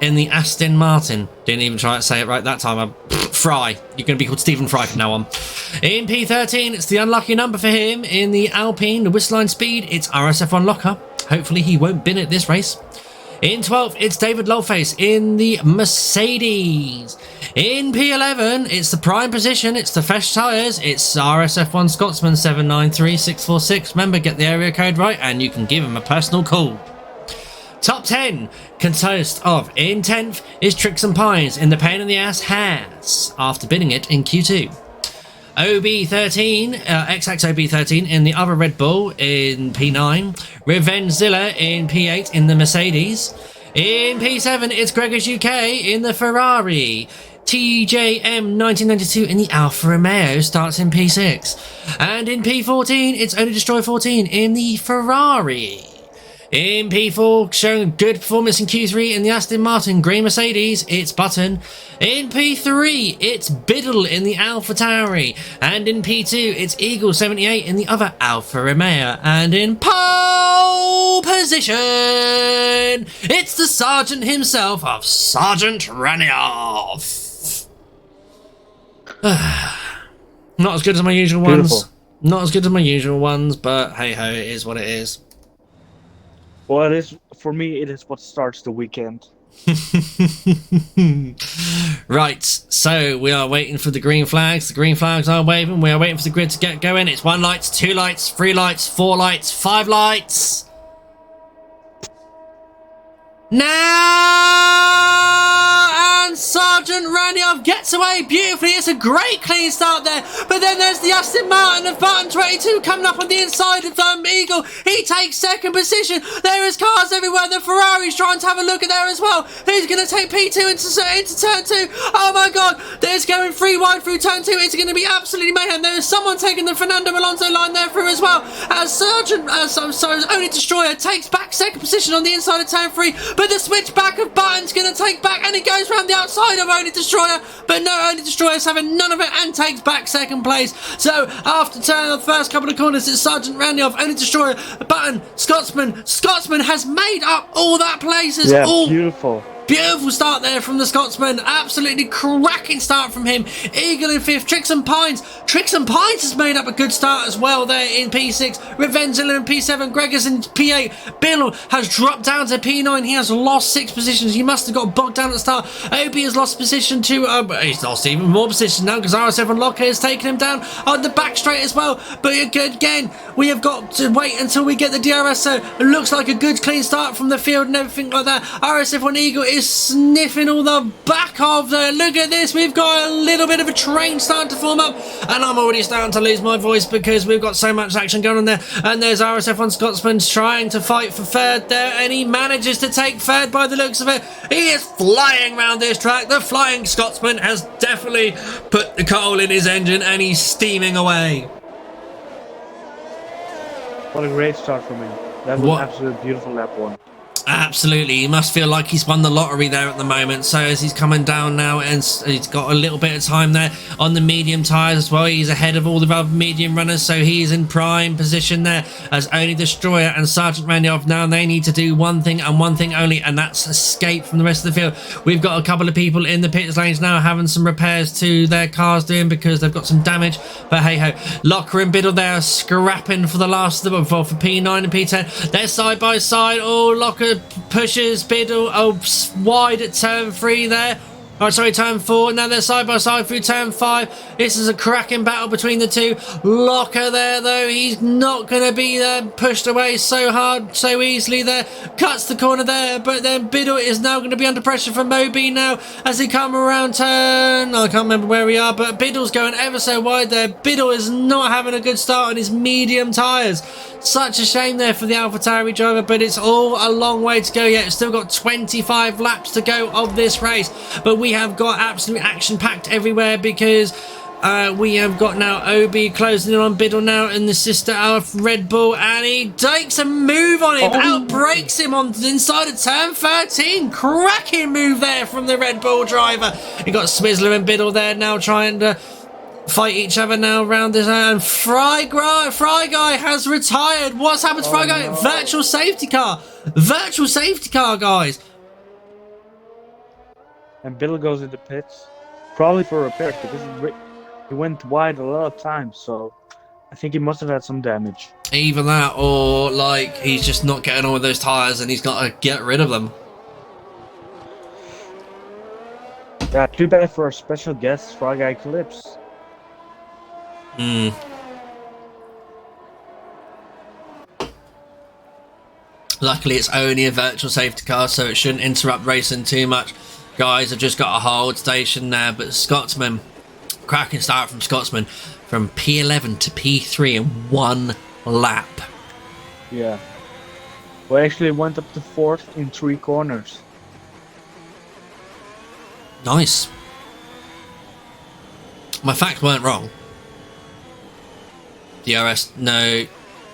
in the Aston Martin. Didn't even try to say it right that time. Fry. You're going to be called Stephen Fry from now on. In P13, it's the unlucky number for him. In the Alpine, the Whistline Speed, it's RSF1 Locker. Hopefully he won't bin at this race. In 12th, it's David Lowface in the Mercedes. In P11, it's the prime position. It's the fresh tyres. It's RSF1 Scotsman 793646. Remember, get the area code right and you can give him a personal call. Top 10 consist of, in 10th, is Tricks and Pines in the Pain in the Ass Haas after bidding it in Q2. OB13, XXOB13 in the other Red Bull in P9. Revengezilla in P8 in the Mercedes. In P7, it's Gregor's UK in the Ferrari. TJM 1992 in the Alfa Romeo starts in P6. And in P14, it's Only Destroy 14 in the Ferrari. In P4, showing good performance in Q3 in the Aston Martin Green Mercedes, it's Button. In P3, it's Biddle in the Alpha Tauri. And in P2, it's Eagle 78 in the other Alfa Romeo. And in pole position, it's the Sergeant himself of Sergeant Ranioff. Not as good as my usual ones. Not as good as my usual ones, but hey ho, it is what it is. Well, it is for me. It is what starts the weekend. Right, so we are waiting for the green flags. The green flags are waving. We are waiting for the grid to get going. It's 1 light, 2 lights, 3 lights, 4 lights, 5 lights. Now, and Sergeant Ranioff gets away beautifully. It's a great clean start there. But then there's the Aston Martin of Button 22 coming up on the inside of Eagle. He takes second position. There is cars everywhere. The Ferrari's trying to have a look at there as well. Who's going to take P2 into turn 2? Oh my God. There's going 3 wide through turn 2. It's going to be absolutely mayhem. There is someone taking the Fernando Alonso line there through as well. As Only Destroyer takes back second position on the inside of turn 3. But the switchback of Button's going to take back, and it goes round the outside of Only Destroyer, but no, Only Destroyer's having none of it and takes back second place. So after turning the first couple of corners, it's Sergeant Ranioff, Only Destroyer, Button, Scotsman. Scotsman has made up all that places. Yeah, beautiful. Beautiful start there from the Scotsman. Absolutely cracking start from him. Eagle in 5th. Tricks and Pines. Tricks and Pines has made up a good start as well there in P6. Revengezilla in P7. Gregors in P8. Bill has dropped down to P9. He has lost 6 positions. He must have got bogged down at the start. OB has lost position to... he's lost even more position now because RS7 Locker has taken him down on the back straight as well. But again, we have got to wait until we get the DRS. So it looks like a good clean start from the field and everything like that. RS7 Eagle is sniffing all the back of there. Look at this, we've got a little bit of a train starting to form up, and I'm already starting to lose my voice because we've got so much action going on there. And there's RSF1 Scotsman trying to fight for third there, and he manages to take third by the looks of it. He is flying around this track. The Flying Scotsman has definitely put the coal in his engine and he's steaming away. What a great start from him. That was an absolute beautiful lap one. Absolutely, he must feel like he's won the lottery there at the moment. So as he's coming down now, and he's got a little bit of time there on the medium tyres as well, he's ahead of all the other medium runners, so he's in prime position there as only Destroyer and Sergeant Randolph now they need to do one thing and one thing only, and that's escape from the rest of the field. We've got a couple of people in the pits lanes now having some repairs to their cars doing because they've got some damage, but hey ho, Locker and Biddle there are scrapping for the last of them, for P9 and P10. They're side by side. Oh, Locker pushes Biddle wide at turn 3 there. Oh, sorry, turn 4. Now they're side by side through turn 5. This is a cracking battle between the two. Locker there, though. He's not going to be pushed away so hard, so easily there. Cuts the corner there, but then Biddle is now going to be under pressure from Moby now as he come around turn. I can't remember where we are, but Biddle's going ever so wide there. Biddle is not having a good start on his medium tyres. Such a shame there for the AlphaTauri driver, but it's all a long way to go yet. It's still got 25 laps to go of this race, but we have got absolute action-packed everywhere because we have got now OB closing in on Biddle now in the sister of Red Bull, and he takes a move on him, outbrakes him on the inside of turn 13. Cracking move there from the Red Bull driver. You got Swizzler and Biddle there now trying to fight each other now around this, and Fry Guy has retired. What's happened to Fry Guy? No. Virtual safety car, guys. And Biddle goes into pits, probably for repairs because he went wide a lot of times, so I think he must have had some damage. Either that, or like he's just not getting on with those tires and he's got to get rid of them. Yeah, too bad for our special guest, Fry Guy Clips. Luckily it's only a virtual safety car, so it shouldn't interrupt racing too much. Guys have just got a hold station there, but Scotsman, cracking start from Scotsman from P11 to P3 in 1 lap. Yeah, we actually went up to 4th in 3 corners. Nice. My facts weren't wrong. DRS, no,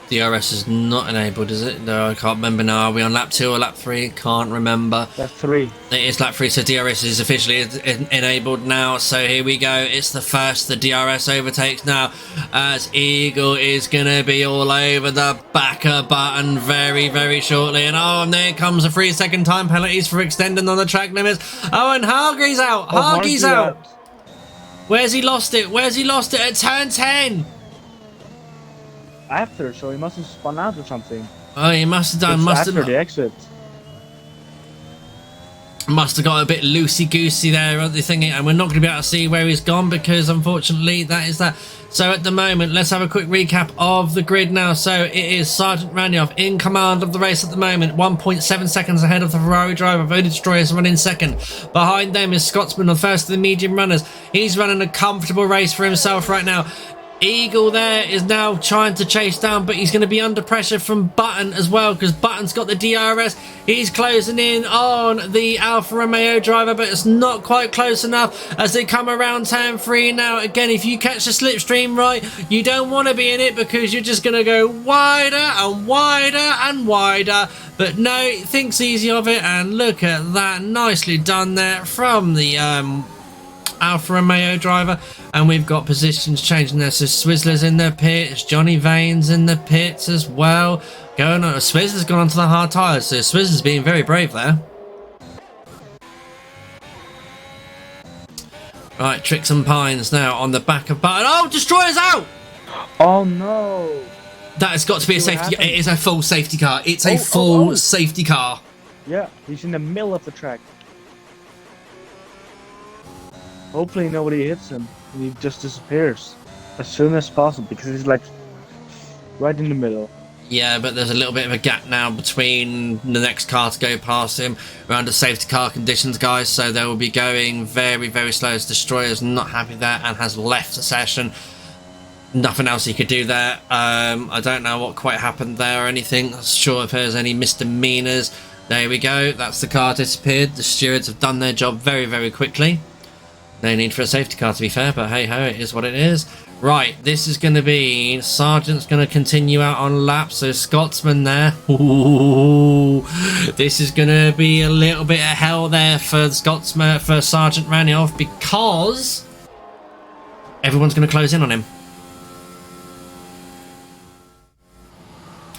DRS is not enabled, is it? No, I can't remember now. Are we on lap 2 or lap 3? Can't remember. Lap 3. It is lap 3, so DRS is officially enabled now. So here we go. It's the first the DRS overtakes now, as Eagle is going to be all over the backer button very, very shortly. And there comes a 3-second time penalties for extending on the track limits. Oh, and Hargreaves out. Hargreaves out. Where's he lost it? At turn 10. After, so he must have spun out or something. Oh, he must have done. After the exit. Must have got a bit loosey-goosey there at the thing, and we're not going to be able to see where he's gone because, unfortunately, that is that. So at the moment, let's have a quick recap of the grid now. So it is Sergeant Randolph in command of the race at the moment, 1.7 seconds ahead of the Ferrari driver. Voted Destroyers running second. Behind them is Scotsman, the first of the medium runners. He's running a comfortable race for himself right now. Eagle there is now trying to chase down, but he's going to be under pressure from Button as well because Button's got the DRS. He's closing in on the Alfa Romeo driver, but it's not quite close enough as they come around turn 3 now. Again, if you catch the slipstream right, you don't want to be in it because you're just going to go wider and wider and wider. But no, thinks easy of it, and look at that. Nicely done there from the Alfa Romeo driver. And we've got positions changing there. So Swizzler's in the pits, Johnny Vane's in the pits as well. Going on, Swizzler's gone onto the hard tyres, so Swizzler's being very brave there. Right, Tricks and Pines now on the back of Button. Oh, Destroyer's out! Oh no! That has got to be a safety. It is a full safety car. It's a full safety car. Yeah, he's in the middle of the track. Hopefully nobody hits him and he just disappears as soon as possible because he's like right in the middle. Yeah, but there's a little bit of a gap now between the next car to go past him. We're under safety car conditions, guys, so they will be going very, very slow as Destroyer's not happy there and has left the session. Nothing else he could do there. I don't know what quite happened there or anything. Not sure if there's any misdemeanors. There we go. That's the car disappeared. The stewards have done their job very, very quickly. No need for a safety car, to be fair, but hey ho, it is what it is. Right, this is going to be... Sargent's going to continue out on lap, so Scotsman there. Ooh, this is going to be a little bit of hell there for Scotsman, for Sargent Ranioff, because everyone's going to close in on him.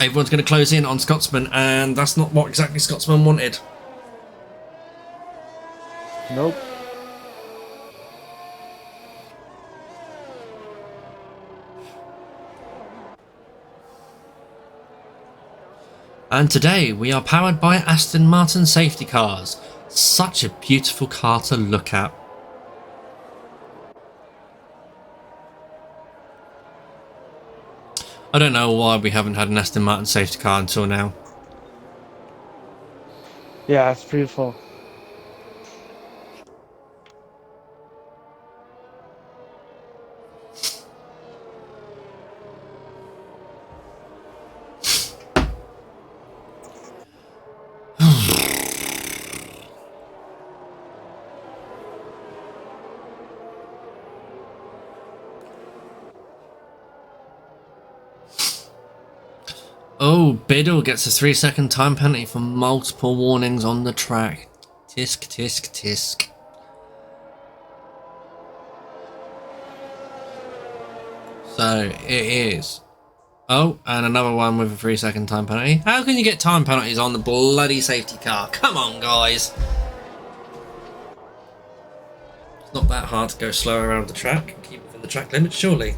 Everyone's going to close in on Scotsman, and that's not what exactly Scotsman wanted. Nope. And today we are powered by Aston Martin safety cars. Such a beautiful car to look at. I don't know why we haven't had an Aston Martin safety car until now. Yeah, it's beautiful. Oh, Biddle gets a 3-second time penalty for multiple warnings on the track. Tisk, tisk, tisk. So, it is. Oh, and another one with a 3-second time penalty. How can you get time penalties on the bloody safety car? Come on, guys. It's not that hard to go slow around the track and keep within the track limits, surely.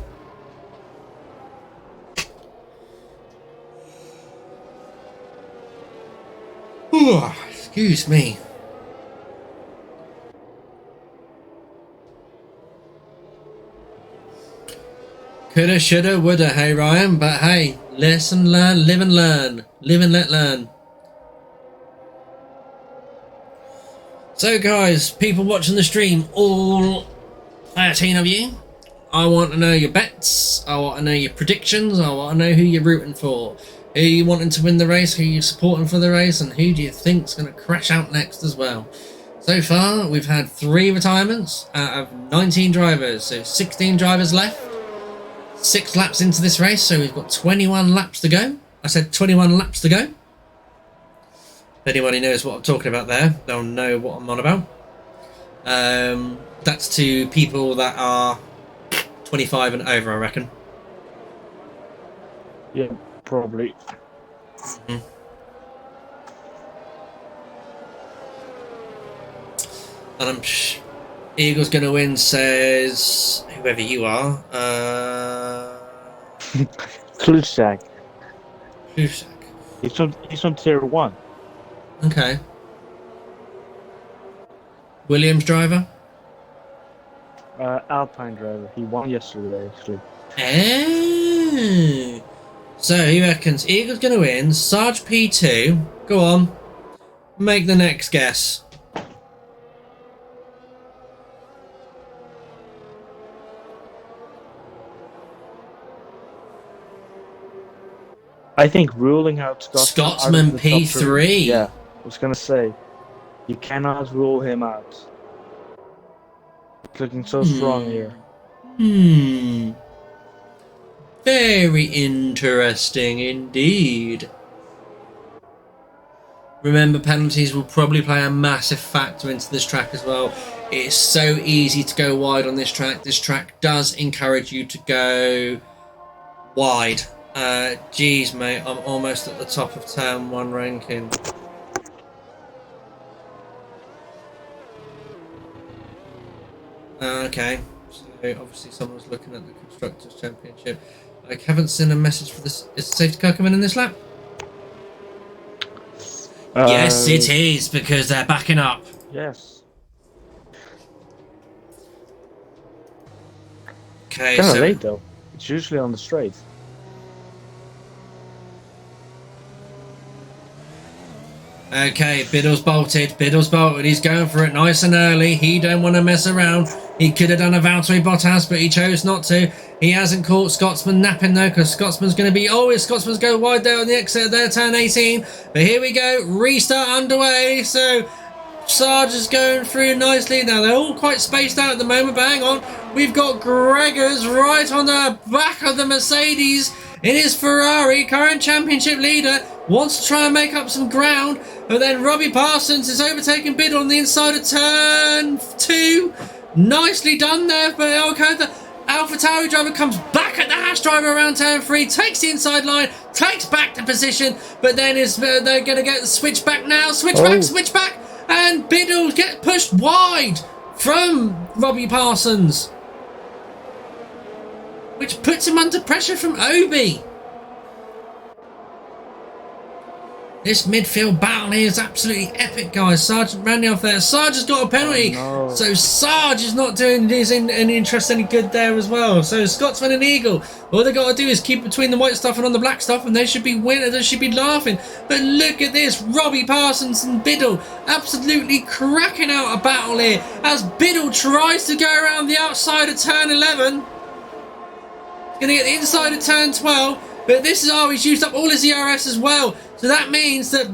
Ooh, excuse me. Coulda, shoulda, woulda, hey Ryan, but hey, lesson learn, live and learn. Live and let learn. So guys, people watching the stream, all 13 of you, I want to know your bets, I want to know your predictions, I want to know who you're rooting for. Who you wanting to win the race, who you supporting for the race, and who do you think's going to crash out next as well. So far, we've had 3 retirements out of 19 drivers, so 16 drivers left. 6 laps into this race, so we've got 21 laps to go. I said 21 laps to go. If anyone who knows what I'm talking about there, they'll know what I'm on about. That's to people that are 25 and over, I reckon. Yeah. Probably. Mm-hmm. And I'm Eagles gonna win, says whoever you are. Klusak. Klusak. He's on tier 1. Okay. Williams driver. Alpine driver. He won yesterday, actually. Oh. So he reckons Eagle's going to win. Sarge P2. Go on. Make the next guess. I think ruling out Scotsman P3. Yeah, I was going to say. You cannot rule him out. He's looking so strong here. Very interesting indeed. Remember, penalties will probably play a massive factor into this track as well. It's so easy to go wide on this track. This track does encourage you to go wide. Geez, mate, I'm almost at the top of turn 1 ranking. Okay, so obviously someone's looking at the Constructors' Championship. I haven't seen a message for this. Is the safety car coming in this lap? Yes, it is, because they're backing up. Yes. Okay, kind of so late though. It's usually on the straight. Okay, Biddle's bolted. Biddle's bolted. He's going for it nice and early. He don't want to mess around. He could have done a Valtteri Bottas, but he chose not to. He hasn't caught Scotsman napping though, because Scotsman's going to be... Oh, Scotsman's go wide there on the exit of their turn 18. But here we go. Restart underway. So Sarge is going through nicely. Now they're all quite spaced out at the moment, but hang on. We've got Gregors right on the back of the Mercedes in his Ferrari, current championship leader. Wants to try and make up some ground, but then Robbie Parsons is overtaking Biddle on the inside of turn 2. Nicely done there, but the AlphaTauri driver comes back at the Haas driver around turn 3, takes the inside line, takes back the position, but then they're going to get the switch back now. Switch back, and Biddle gets pushed wide from Robbie Parsons, which puts him under pressure from Obi. This midfield battle here is absolutely epic, guys. Sergeant Randy off there. Sarge has got a penalty. Oh, no. So Sarge is not doing his any interest any good there as well. So Scotsman and Eagle, all they got to do is keep between the white stuff and on the black stuff, and they should be winning. They should be laughing. But look at this. Robbie Parsons and Biddle absolutely cracking out a battle here as Biddle tries to go around the outside of turn 11. He's going to get the inside of turn 12. But this is he's used up all his ERS as well. So that means that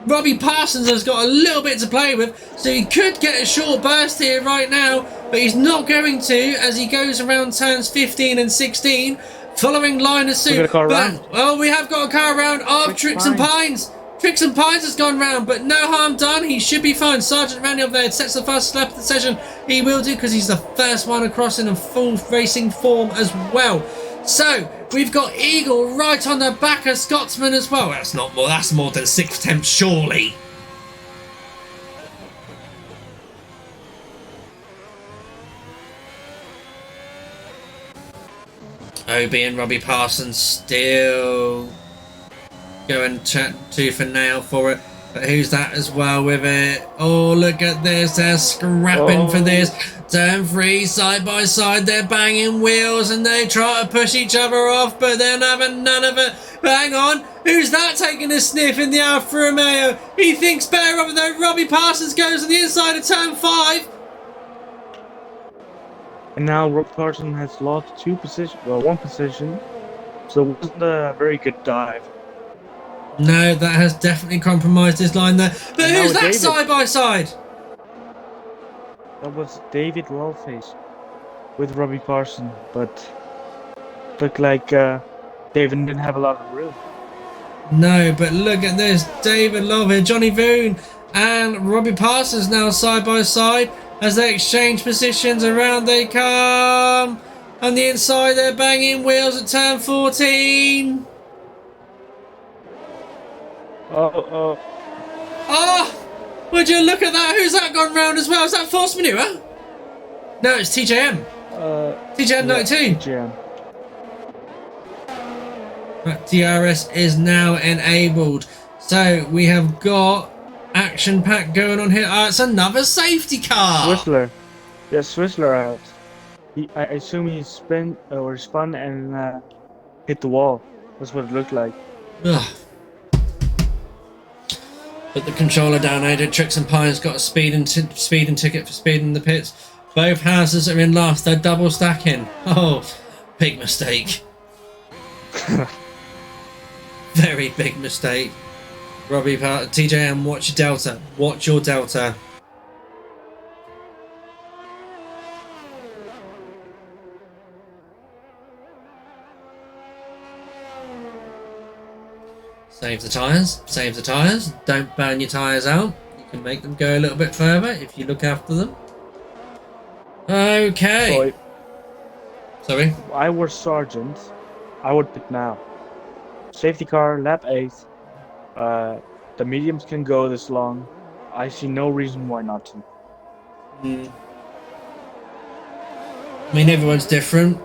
Robbie Parsons has got a little bit to play with. So he could get a short burst here right now, but he's not going to as he goes around turns 15 and 16, following line of suit. Well, we have got a car round of Tricks and Pines. Tricks and Pines has gone round, but no harm done. He should be fine. Sergeant Randy up there sets the first lap of the session. He will do because he's the first one across in a full racing form as well. So we've got Eagle right on the back of Scotsman as well. That's more than 6 attempts, surely. Obi and Robbie Parsons still going tooth and nail for it. But who's that as well with it? Oh, look at this. They're scrapping for this. Turn 3, side by side. They're banging wheels and they try to push each other off, but they're having none of it. But hang on. Who's that taking a sniff in the Alfa Romeo? He thinks better of it though. Robbie Parsons goes on the inside of turn 5. And now Robbie Parsons has lost one position. So it wasn't a very good dive. No, that has definitely compromised his line there. But who's that David, side by side? That was David Wallface with Robbie Parsons, but looked like David didn't have a lot of room. No, but look at this. David Love here, Johnny Voon and Robbie Parsons now side by side as they exchange positions. Around they come. On the inside, they're banging wheels at turn 14. Oh! Would you look at that? Who's that gone round as well? Is that Force Manure? No, it's TJM. TJM 92. TJM. That DRS is now enabled. So we have got action pack going on here. It's another safety car. Whistler. Yes, Whistler out. I assume he spun and hit the wall. That's what it looked like. Ugh. But the controller donated. Tricks and Pines got a speeding ticket for speeding the pits. Both houses are in last. They're double stacking. Oh, big mistake. Very big mistake. Robbie, TJM, watch your delta. Watch your delta. Save the tyres, save the tyres. Don't burn your tyres out. You can make them go a little bit further if you look after them. Okay. Sorry? If I were Sergeant, I would pit now. Safety car, lap 8. The mediums can go this long. I see no reason why not to. I mean, everyone's different.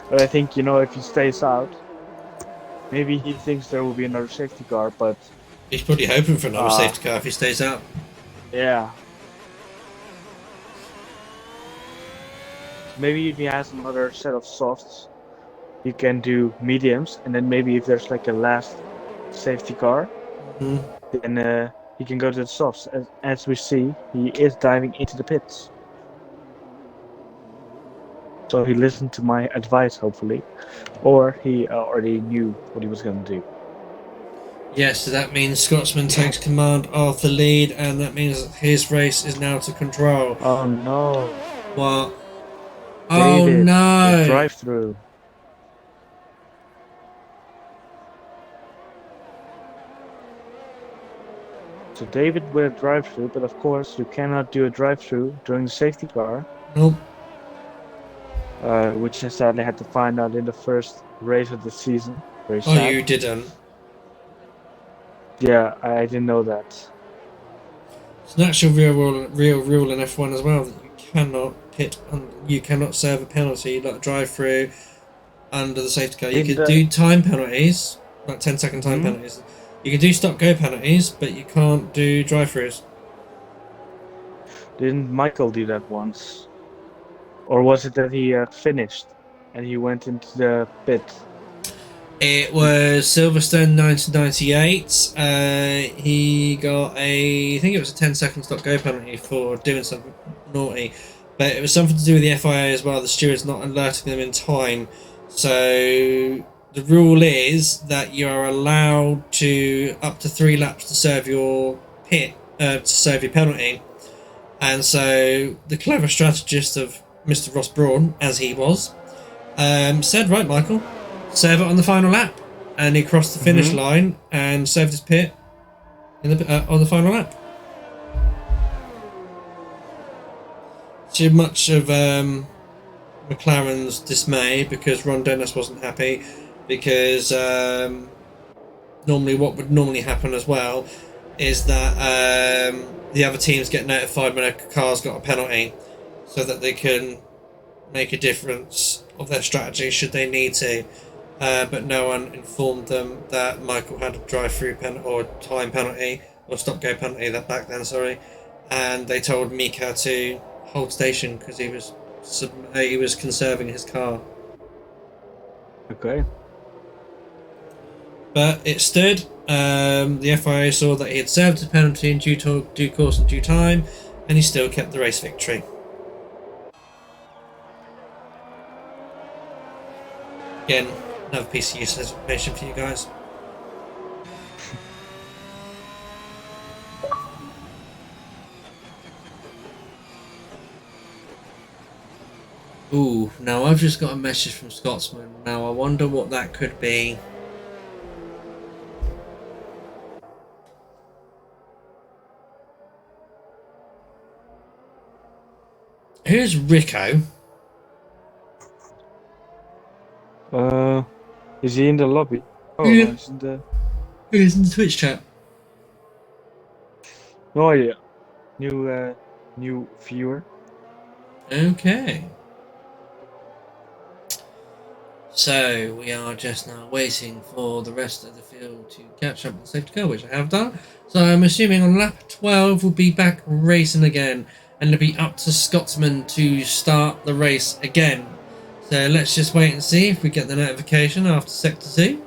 But I think, if he stays out, maybe he thinks there will be another safety car, but... He's probably hoping for another safety car if he stays out. Yeah. Maybe if he has another set of softs, he can do mediums, and then maybe if there's like a last safety car, then he can go to the softs. As we see, he is diving into the pits. So he listened to my advice, hopefully. Or he already knew what he was going to do. Yes, so that means Scotsman takes command of the lead, and that means that his race is now to control. Oh no. What? Oh David, the no! drive-through. So David with a drive-through, but of course you cannot do a drive-through during the safety car, Nope. which I sadly had to find out in the first race of the season. Very Oh, sad. you didn't. Yeah, I didn't know that. It's an actual real rule in F1 as well that you cannot you cannot serve a penalty like a drive-through under the safety car. You In could the do time penalties, like 10-second time hmm? penalties. You can do stop-go penalties, but you can't do drive-throughs. Didn't Michael do that once? Or was it that he finished and he went into the pit? It was Silverstone 1998. He got I think it was a 10-second stop-go penalty for doing something naughty, but it was something to do with the FIA as well. The stewards not alerting them in time. So the rule is that you are allowed to up to 3 laps to serve your to serve your penalty. And so the clever strategist of Mr. Ross Brawn, as he was, said, "Right, Michael, serve it on the final lap," and he crossed the finish line and served his pit on the final lap. To much of McLaren's dismay, because Ron Dennis wasn't happy, because what would normally happen as well is that the other teams get notified when a car's got a penalty, so that they can make a difference of their strategy should they need to. But no one informed them that Michael had a drive-through penalty or time penalty or stop-go penalty that back then. Sorry, and they told Mika to hold station because he was conserving his car. Okay. But it stood. The FIA saw that he had served his penalty in due course and due time, and he still kept the race victory. Again, another piece of useless information for you guys. Ooh, now I've just got a message from Scotsman. Now I wonder what that could be. Who's Rico? Is he in the lobby? Oh, Yeah. no, he's in the... Who's in the Twitch chat? No idea. New viewer. Okay. So we are just now waiting for the rest of the field to catch up with the safety car, which I have done. So I'm assuming on lap 12 we'll be back racing again, and it'll be up to Scotsman to start the race again. So let's just wait and see if we get the notification after Sector 2.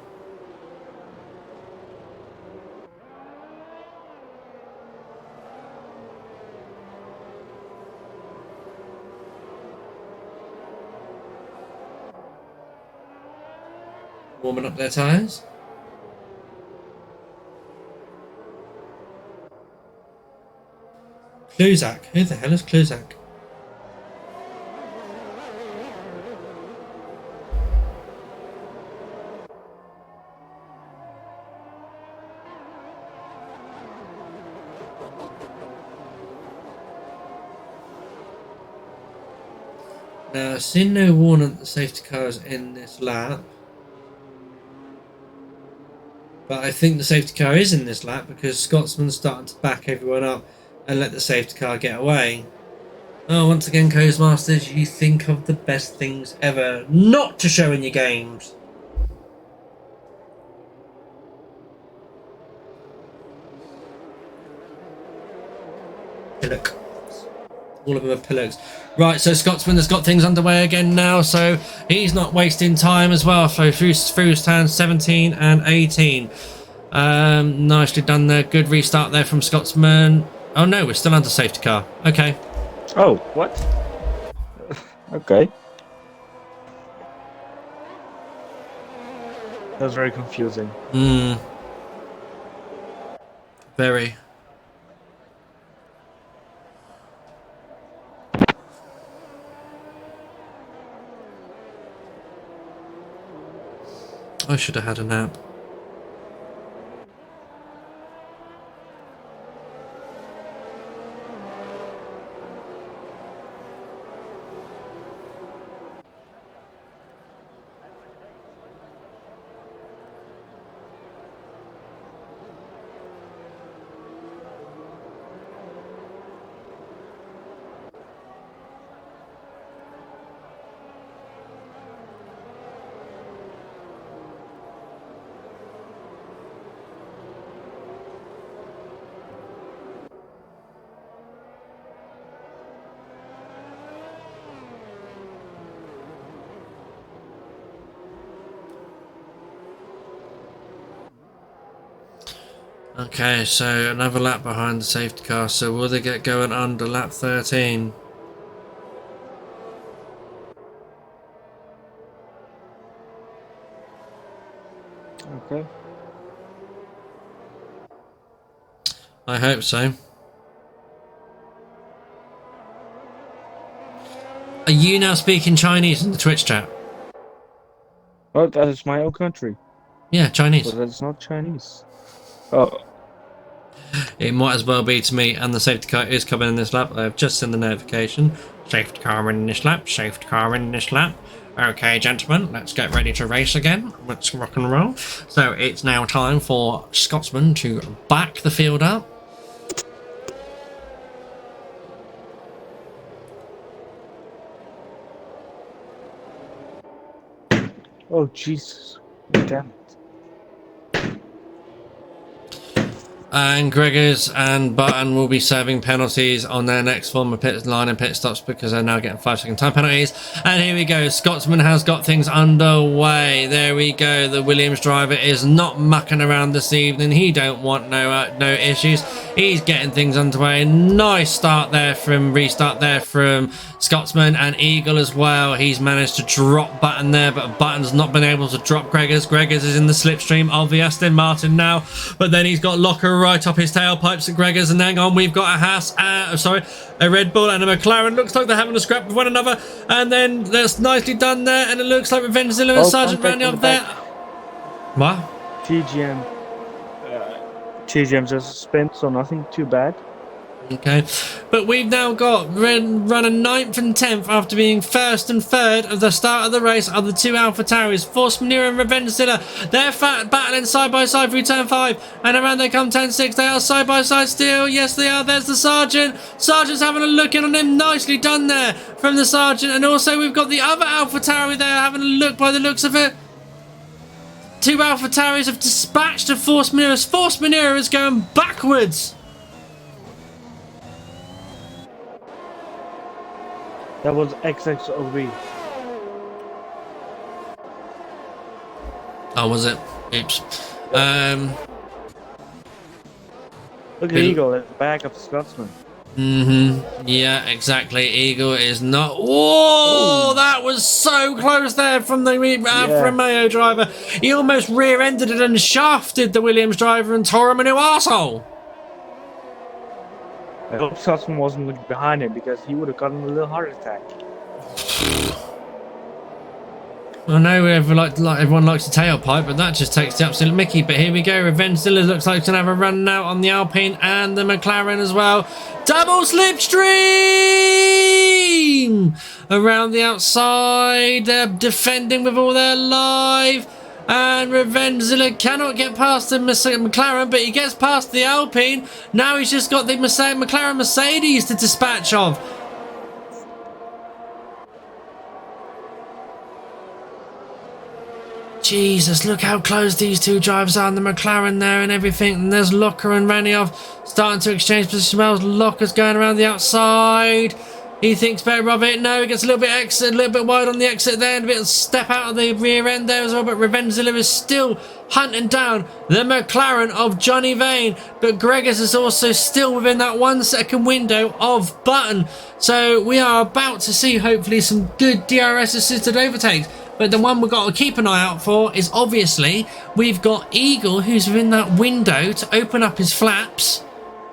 Warming up their tyres. Kluzak. Who the hell is Kluzak? Now, I've seen no warning that the safety car is in this lap. But I think the safety car is in this lap because Scotsman's starting to back everyone up and let the safety car get away. Oh, once again, Codemasters, you think of the best things ever not to show in your games. Pillock. All of them are pillars. Right, so Scotsman has got things underway again now, so he's not wasting time as well. So through stands 17 and 18. Nicely done there. Good restart there from Scotsman. Oh no, we're still under safety car. Okay. Oh, what? Okay. That was very confusing. Very. I should have had a nap. Okay, so another lap behind the safety car. So will they get going under lap 13? Okay. I hope so. Are you now speaking Chinese in the Twitch chat? Oh, that is my own country. Yeah, Chinese. But that's not Chinese. Oh. It might as well be to me, and the safety car is coming in this lap. I've just seen the notification. Safety car in this lap, safety car in this lap. Okay, gentlemen, let's get ready to race again. Let's rock and roll. So it's now time for Scotsman to back the field up. Oh, Jesus. Damn it. And Gregors and Button will be serving penalties on their next form of pit line and pit stops because they're now getting 5-second time penalties. And here we go. Scotsman has got things underway. There we go. The Williams driver is not mucking around this evening. He don't want no issues. He's getting things underway. Nice start there from restart there from Scotsman and Eagle as well. He's managed to drop Button there, but Button's not been able to drop Gregors. Gregors is in the slipstream of the Aston Martin now, but then he's got Locker right up his tailpipes at Gregors, and hang on, we've got a Haas, a Red Bull and a McLaren. Looks like they're having a scrap with one another, and then that's nicely done there, and it looks like Revengezilla and Sergeant Randy up there. What? TGM just a spin, so nothing too bad. Okay, but we've now got running 9th and 10th after being 1st and 3rd at the start of the race are the two AlphaTauris, Force Manure and Revengezilla. They're battling side by side through turn 5, and around they come 10-6. They are side by side still. Yes, they are. There's the Sergeant. Sergeant's having a look in on him. Nicely done there from the Sergeant, and also we've got the other AlphaTauri there having a look by the looks of it. Two AlphaTauris have dispatched a Force Manure. Force Manure is going backwards. That was XXOV. Oh, was it? Oops. Look at Eagle at the back of Scotsman. Yeah, exactly. Eagle is not. Whoa! Ooh. That was so close there from the Romeo driver. He almost rear-ended it and shafted the Williams driver and tore him a new arsehole. I hope Scotsman wasn't looking behind him because he would have gotten a little heart attack. I know everyone likes the tailpipe, but that just takes the absolute mickey. But here we go. Revengezilla looks like it's going to have a run now on the Alpine and the McLaren as well. Double slipstream! Around the outside. They're defending with all their life. And Revengezilla cannot get past the McLaren, but he gets past the Alpine. Now he's just got the McLaren Mercedes to dispatch of. Jesus, look how close these two drivers are, and the McLaren there and everything. And there's Locker and Ranioff starting to exchange position. Locker's going around the outside. He thinks better of it. No, he gets a little bit wide on the exit there, and a bit of step out of the rear end there as well. But Revengezilla is still hunting down the McLaren of Johnny Vane. But Gregors is also still within that 1 second window of Button. So we are about to see hopefully some good DRS assisted overtakes. But the one we've got to keep an eye out for is obviously we've got Eagle, who's within that window to open up his flaps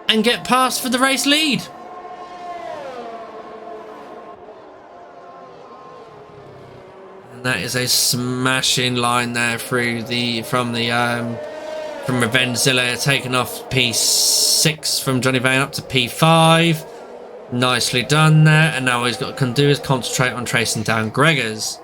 and get past for the race lead. And that is a smashing line there through from Revengezilla, taking off P6 from Johnny Vane up to P5. Nicely done there. And now all he's got to do is concentrate on tracing down Gregors.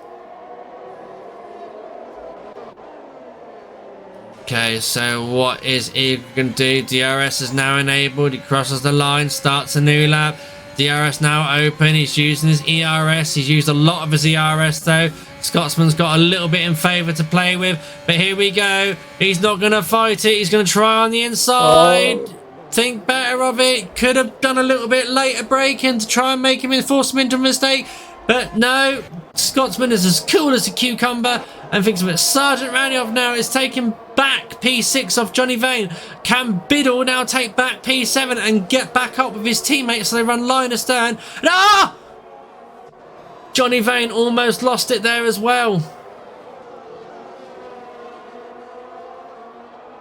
Okay, so what is Eagle going to do? DRS is now enabled. He crosses the line, starts a new lap. DRS now open. He's using his ERS. He's used a lot of his ERS though. Scotsman's got a little bit in favour to play with. But here we go. He's not going to fight it. He's going to try on the inside. Oh. Think better of it. Could have done a little bit later braking to try and make him force him into a mistake. But no, Scotsman is as cool as a cucumber and thinks of it. Sergeant Raniov now is taking back P6 off Johnny Vane. Can Biddle now take back P7 and get back up with his teammates so they run line astern? Ah! Johnny Vane almost lost it there as well.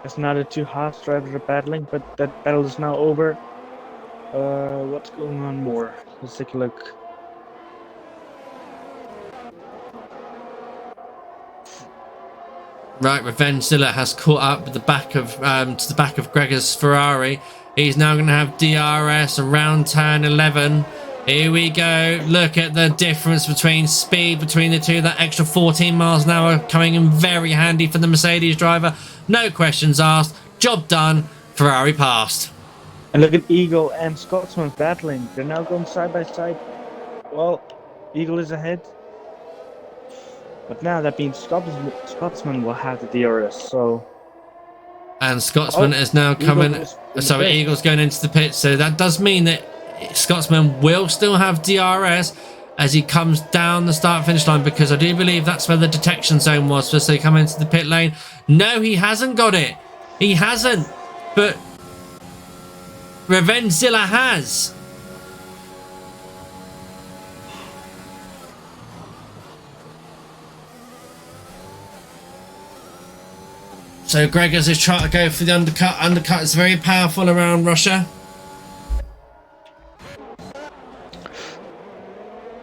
It's not the two Haas drivers are battling, but that battle is now over. What's going on more? Let's take a look. Right, Revengezilla has caught up with the back of to the back of Gregor's Ferrari. He's now going to have DRS around turn 11. Here we go. Look at the difference between speed between the two. That extra 14 miles an hour coming in very handy for the Mercedes driver. No questions asked. Job done. Ferrari passed. And look at Eagle and Scotsman battling. They're now going side by side. Well, Eagle is ahead. But now that means Scotsman will have the DRS, so... And Scotsman is now coming... So Eagle's going into the pit, so that does mean that Scotsman will still have DRS as he comes down the start-finish line, because I do believe that's where the detection zone was, so they come into the pit lane. No, he hasn't got it. He hasn't. But Revengezilla has. So Gregors is trying to go for the undercut. Undercut is very powerful around Russia.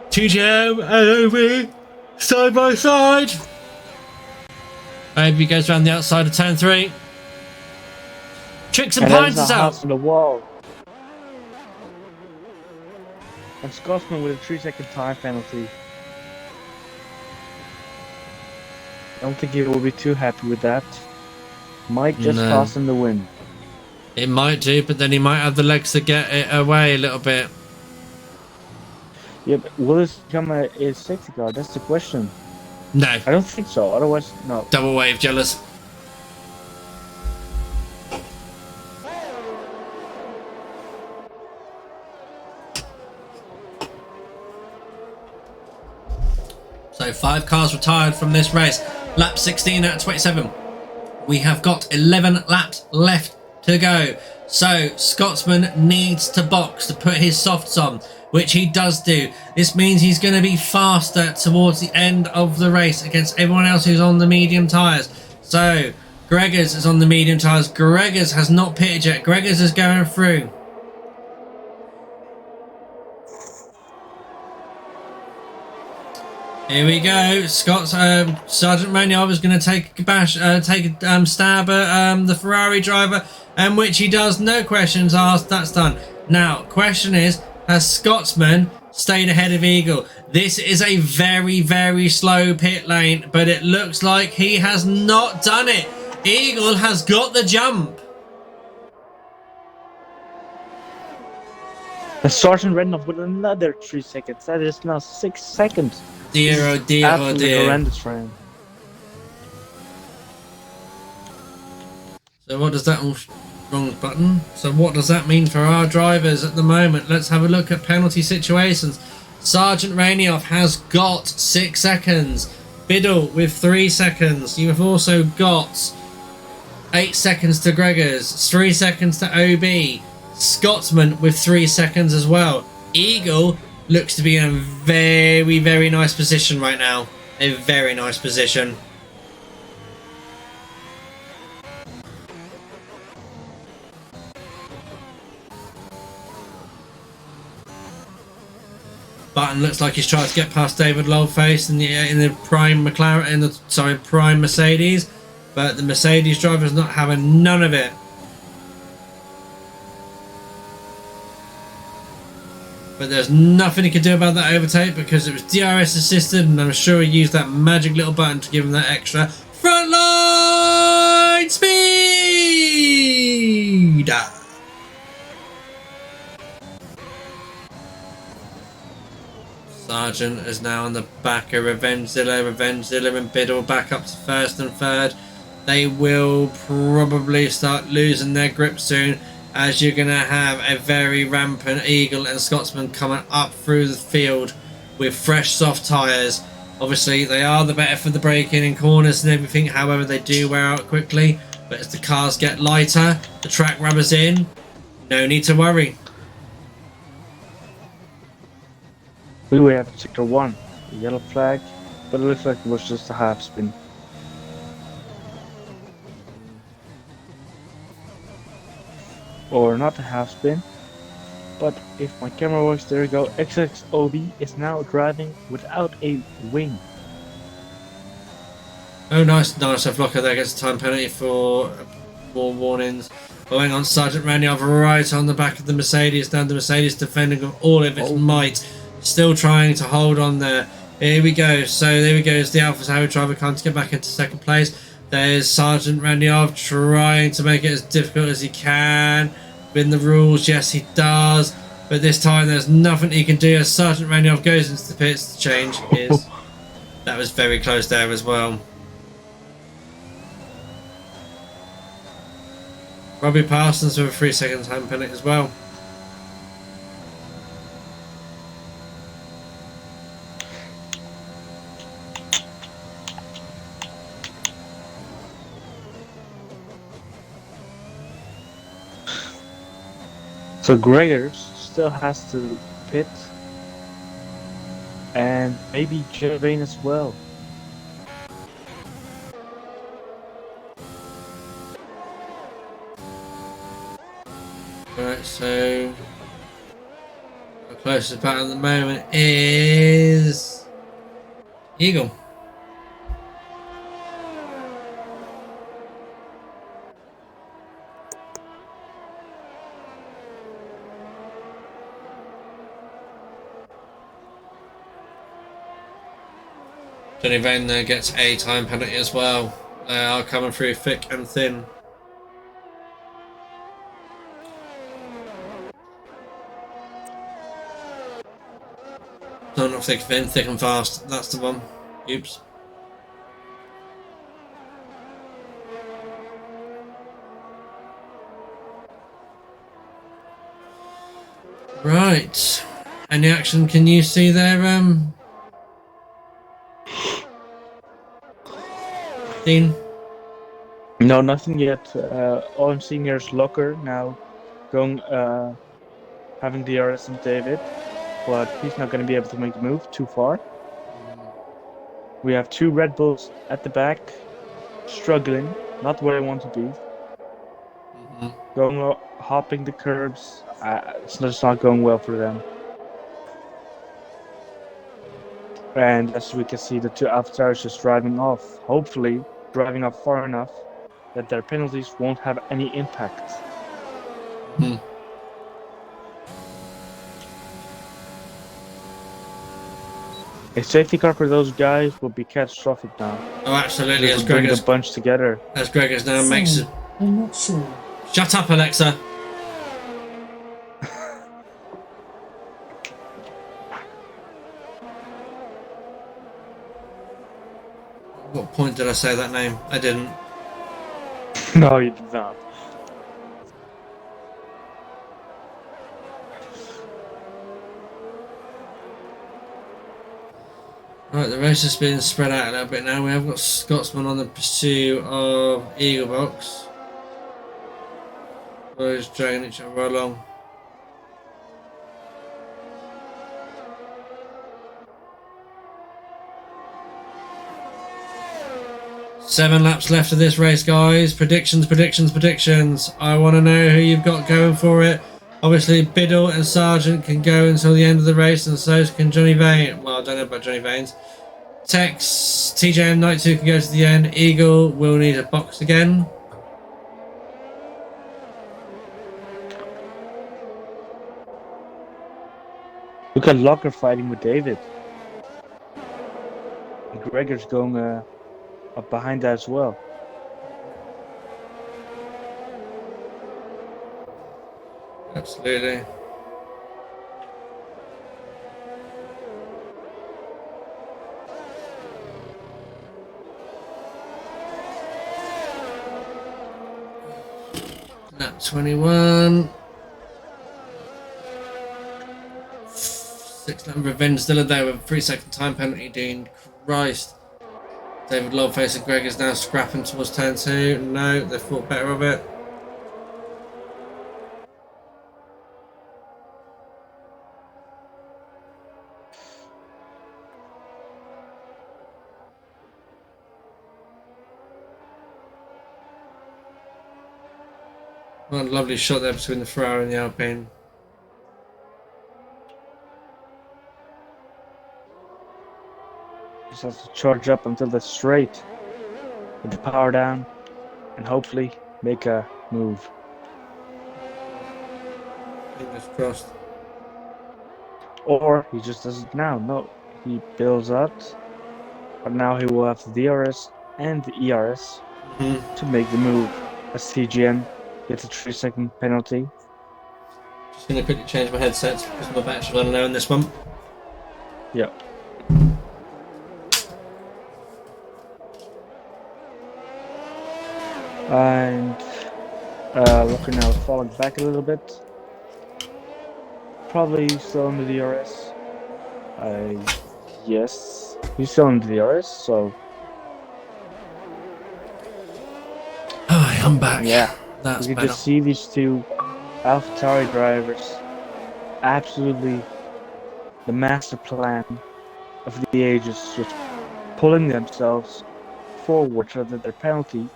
TGM and OV side by side. OV goes around the outside of turn 3. Tricks and Pines is out. On the wall. And Scotsman with a 3-second time penalty. I don't think he will be too happy with that. Might just cost him the win. It might do, but then he might have the legs to get it away a little bit. Yeah, but will this become a safety car? That's the question. No. I don't think so. Otherwise, no. Double wave, jealous. So 5 cars retired from this race. Lap 16 out of 27. We have got 11 laps left to go. So Scotsman needs to box to put his softs on, which he does do. This means he's going to be faster towards the end of the race against everyone else who's on the medium tyres. So Gregors is on the medium tyres. Gregors has not pitted yet. Gregors is going through. Here we go. Sergeant Raniov is going to take a stab at the Ferrari driver, and which he does. No questions asked. That's done. Now, question is, has Scotsman stayed ahead of Eagle? This is a very, very slow pit lane, but it looks like he has not done it. Eagle has got the jump. The Sergeant Raniov with another 3 seconds. That is now 6 seconds. Dear, oh dear, oh dear. Horrendous for him. So what does that... wrong button. So what does that mean for our drivers at the moment? Let's have a look at penalty situations. Sergeant Raniov has got 6 seconds. Biddle with 3 seconds. You have also got 8 seconds to Gregors, 3 seconds to OB. Scotsman with 3 seconds as well. Eagle looks to be in a very, very nice position right now. a very nice position. Button looks like he's trying to get past David Lowface in the prime McLaren, prime Mercedes, but the Mercedes driver's not having none of it. But there's nothing he could do about that overtake because it was DRS assisted, and I'm sure he used that magic little button to give him that extra front line speed. Sargent is now on the back of Revengezilla. Revengezilla and Biddle back up to first and third. They will probably start losing their grip soon, as you're going to have a very rampant Eagle and Scotsman coming up through the field with fresh soft tyres. Obviously they are the better for the braking in corners and everything, however they do wear out quickly, but as the cars get lighter, the track rubbers in, no need to worry. We have sector 1, the yellow flag, but it looks like it was just a half spin. Or not a half spin, but if my camera works, there we go. XXOB is now driving without a wing. Oh, nice. Vlocka there gets a time penalty for more warnings. Going on, Sergeant Raniov right on the back of the Mercedes. Now the Mercedes defending with all of its might. Still trying to hold on there. Here we go. So there we go. It's the Alpha Tauri driver can't get back into second place. There's Sergeant Raniov trying to make it as difficult as he can. Within the rules, yes he does. But this time there's nothing he can do as Sergeant Raniov goes into the pits to change his. That was very close there as well. Robbie Parsons with a 3-second time penalty as well. So Gregors still has to pit, and maybe Gervain as well. Right, so the closest battle at the moment is Eagle. Johnny Vane there gets a time penalty as well. They are coming through thick and thin. No, not thick and thin, thick and fast. That's the one. Oops. Right. Any action can you see there, Dean? No, nothing yet. All I'm seeing here is Locker now going, having DRS on David, but he's not going to be able to make the move too far. We have 2 Red Bulls at the back, struggling, not where I want to be. Going, hopping the curbs, it's just not going well for them. And as we can see, the 2 Alpha Tauris just driving off, hopefully driving off far enough that their penalties won't have any impact. A safety car for those guys will be catastrophic now. Oh, absolutely. As bring the bunch together. As Gregors now makes it. I'm not sure. Shut up, Alexa. What point did I say that name? I didn't. No, you did not. Right, the race has been spread out a little bit now. We have got Scotsman on the pursuit of Eagle Box. Boys dragging each other along. 7 laps left of this race, guys. Predictions, predictions, predictions. I want to know who you've got going for it. Obviously, Biddle and Sargent can go until the end of the race, and so can Johnny Vane. Well, I don't know about Johnny Vane's. Tex, TJM Night 2 can go to the end. Eagle will need a box again. Look at Locker fighting with David. Gregor's going up behind that as well. Absolutely. Lap 21. 6 lap revenge still a day with a 3-second time penalty. Dean Christ. David Lobface and Greg is now scrapping towards turn 2. No, they thought better of it. What a lovely shot there between the Ferrari and the Alpine. Just have to charge up until the straight with the power down and hopefully make a move. Fingers crossed. Or he just does it now. No, he builds up, but now he will have the DRS and the ERS to make the move. As TGM gets a 3-second penalty. Just going to quickly change my headsets because my battery's running low in this one. Yep. And Locker now falling back a little bit. Probably still in the DRS. Yes, he's still in the DRS, so. Hi, I'm back. Yeah, that's you can better. just see these two AlphaTauri drivers absolutely the master plan of the ages, just pulling themselves forward so that their penalties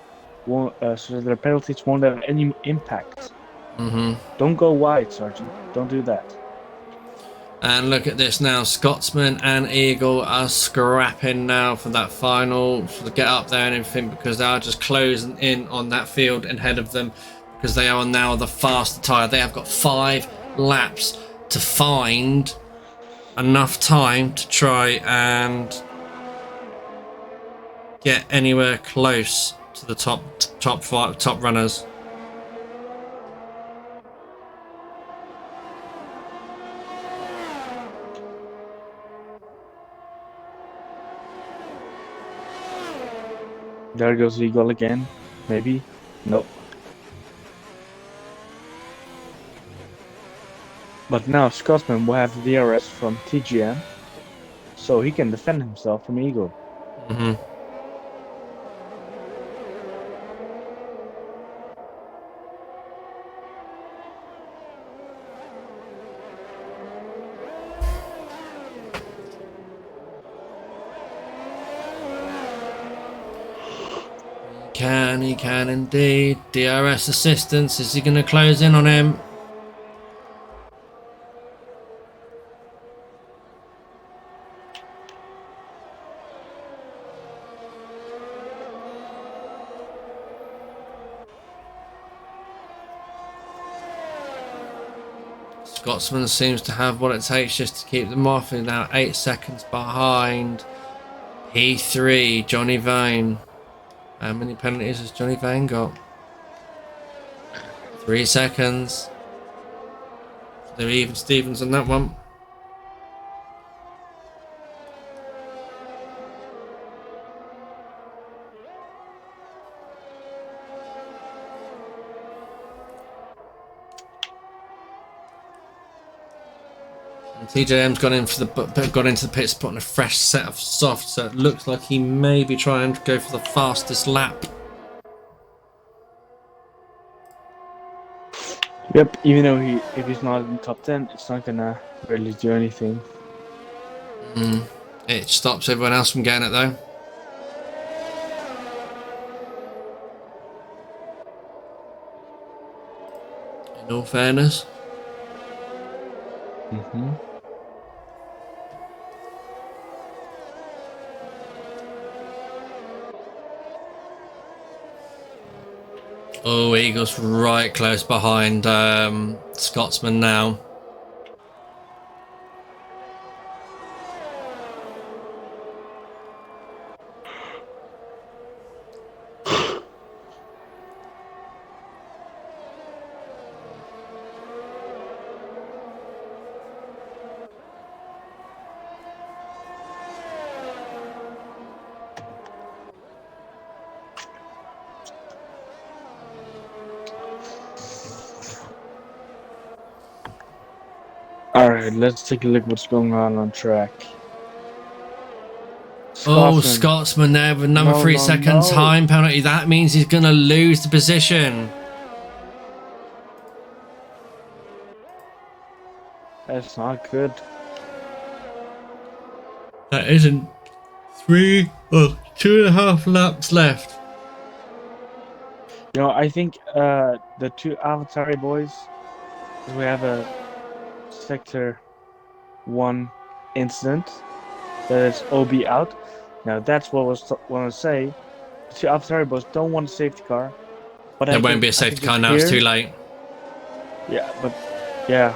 won't have any impact. Don't go wide, Sergeant. Don't do that. And look at this now. Scotsman and Eagle are scrapping now for that final to get up there and everything because they are just closing in on that field ahead of them because they are now the faster tyre. They have got 5 laps to find enough time to try and get anywhere close to the top runners. There goes Eagle again. Maybe. Nope. But now Scotsman will have the DRS from TGM, so he can defend himself from Eagle. He can indeed. DRS assistance. Is he going to close in on him? Scotsman seems to have what it takes just to keep them off. He's now 8 seconds behind. P3, Johnny Vane. How many penalties has Johnny Vane got? 3 seconds. They're even Stevens on that one. And TJM's gone into the pit spot on a fresh set of softs, so it looks like he may be trying to go for the fastest lap. Yep, even though if he's not in top 10, it's not gonna really do anything. It stops everyone else from getting it though. In all fairness. Mm-hmm. Oh, Eagle's right close behind Scotsman now. Alright, let's take a look what's going on track. Oh, Scotsman. Scotsman there with number No, 3 no, second no. time penalty. That means he's going to lose the position. That's not good. That isn't 2.5 laps left. You know, I think the two Avatari boys, we have a Sector 1 incident that is OB out. Now that's what I was want to say. The two Avatari boys don't want a safety car. But There won't be a safety car now, it's too late. Yeah, but yeah.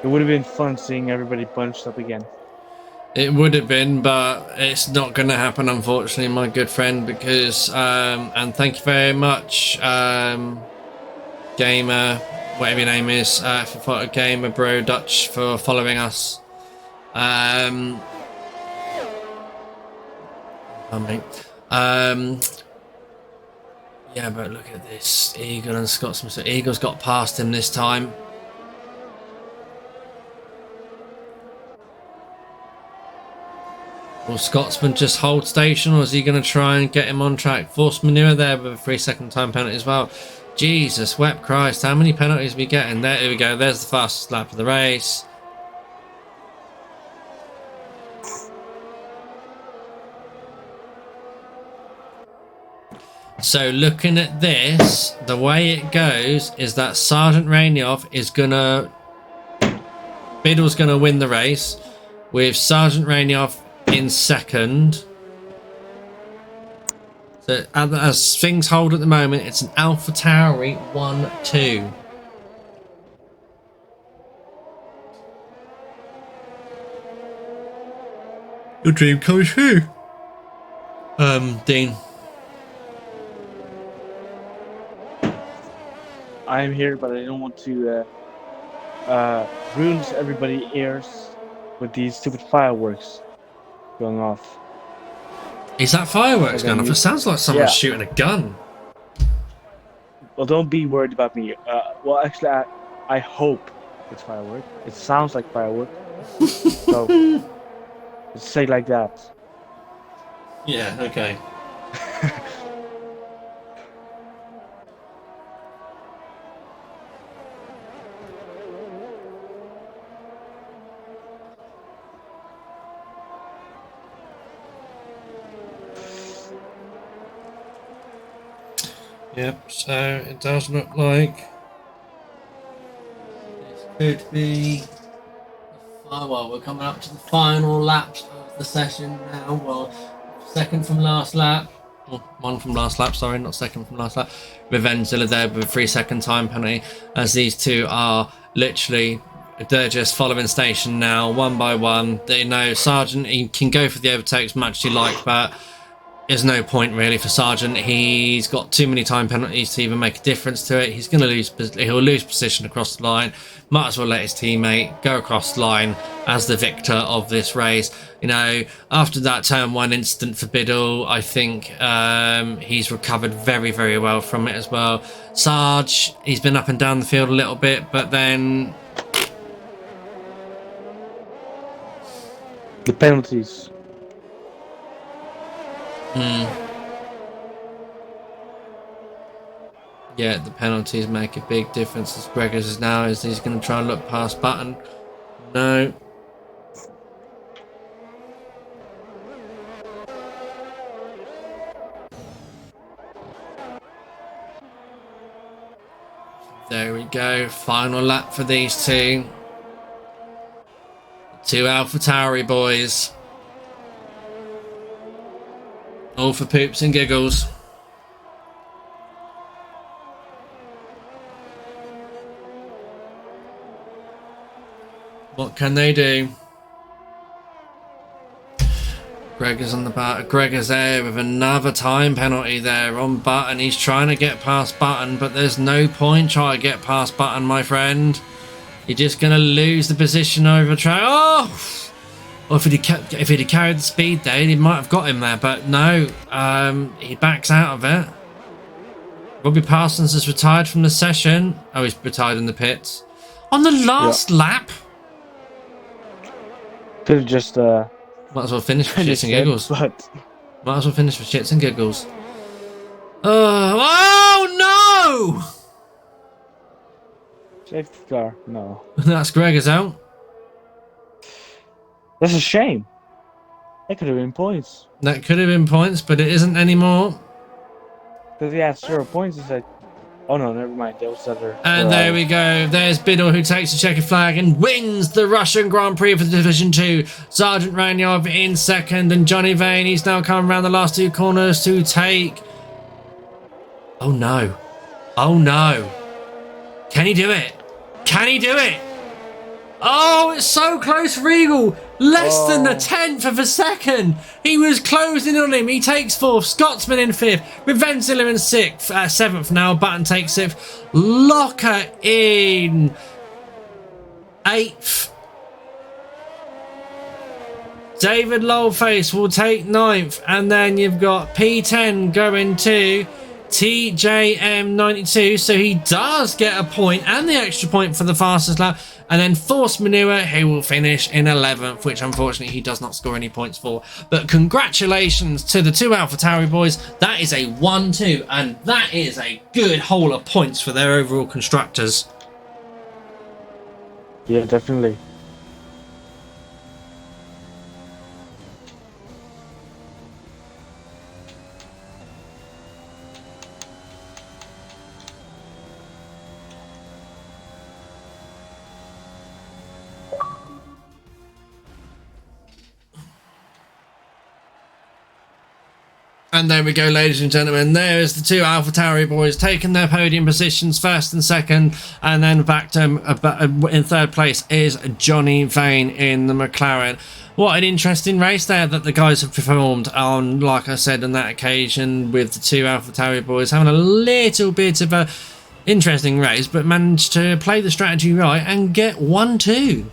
It would have been fun seeing everybody bunched up again. It would have been, but it's not going to happen, unfortunately, my good friend, because, and thank you very much, Gamer, whatever your name is, for Gamer Bro Dutch, for following us. Pardon me. Yeah, but look at this, Eagle and Scotsman. So Eagle's got past him this time. Will Scotsman just hold station, or is he going to try and get him on track? Forced maneuver there with a 3 second time penalty as well. Jesus, wet Christ, how many penalties are we getting? There we go, there's the fastest lap of the race. So looking at this, the way it goes is that Sergeant Rainioff is going to... Biddle's going to win the race with Sergeant Rainioff in second. So as things hold at the moment, it's an Alpha Tauri 1-2. Your dream comes true. Dean. I'm here, but I don't want to ruin everybody's ears with these stupid fireworks going off. Is that fireworks going off? It sounds like someone's shooting a gun. Well, don't be worried about me. Well, actually, I hope it's firework. It sounds like firework. So, let's say like that. Yeah, okay. Yep, so it does look like this could be well, we're coming up to the final laps of the session now. Well, second from last lap, or one from last lap, sorry, not second from last lap. Revenzilla there with a 3 second time penalty, as these two are literally, they're just following station now, one by one. They know Sergeant, he can go for the overtakes much as you like, but there's no point really for Sergeant. He's got too many time penalties to even make a difference to it. He's going to lose. He'll lose position across the line. Might as well let his teammate go across the line as the victor of this race. You know, after that turn 1 incident for Biddle, I think he's recovered very, very well from it as well. Sarge, he's been up and down the field a little bit, but then the penalties. Yeah, the penalties make a big difference. As Gregors is now, is he's going to try and look past Button. No. There we go. Final lap for these two. Two AlphaTauri boys. All for poops and giggles. What can they do? Gregor's on the back. Gregor's there with another time penalty there on Button. He's trying to get past Button, but there's no point trying to get past Button, my friend. You're just going to lose the position over track. Oh! Well, if he'd carried the speed there, he might have got him there, but no. He backs out of it. Robbie Parsons has retired from the session. Oh, he's retired in the pits. On the last lap? Could have just... Might as well finish for shits and giggles. But... Might as well finish for shits and giggles. Oh no! Safety car, no. That's Gregor's out. That's a shame. That could have been points. That could have been points, but it isn't anymore. Because he had 0 points. He said, oh no, never mind. That was other. And there we go. There's Biddle, who takes the checkered flag and wins the Russian Grand Prix for Division 2. Sergeant Ranyov in second, and Johnny Vane, he's now come around the last two corners to take... Oh no. Oh no. Can he do it? Can he do it? Oh, it's so close, Regal. Less than the 10th of a second. He was closing on him. He takes 4th. Scotsman in 5th. Revenzilla in 6th. 7th now. Button takes 6th. Locker in 8th. David Loleface will take 9th. And then you've got P10 going to TJM92. So he does get a point and the extra point for the fastest lap. And then Force Manure, who will finish in 11th, which unfortunately he does not score any points for. But congratulations to the two AlphaTauri boys. That is a 1-2, and that is a good haul of points for their overall constructors. Yeah, definitely. And there we go, ladies and gentlemen. There is the two AlphaTauri boys taking their podium positions, first and second, and then back to in third place is Johnny Vane in the McLaren. What an interesting race there that the guys have performed on, like I said, on that occasion, with the two AlphaTauri boys having a little bit of a interesting race, but managed to play the strategy right and get 1-2.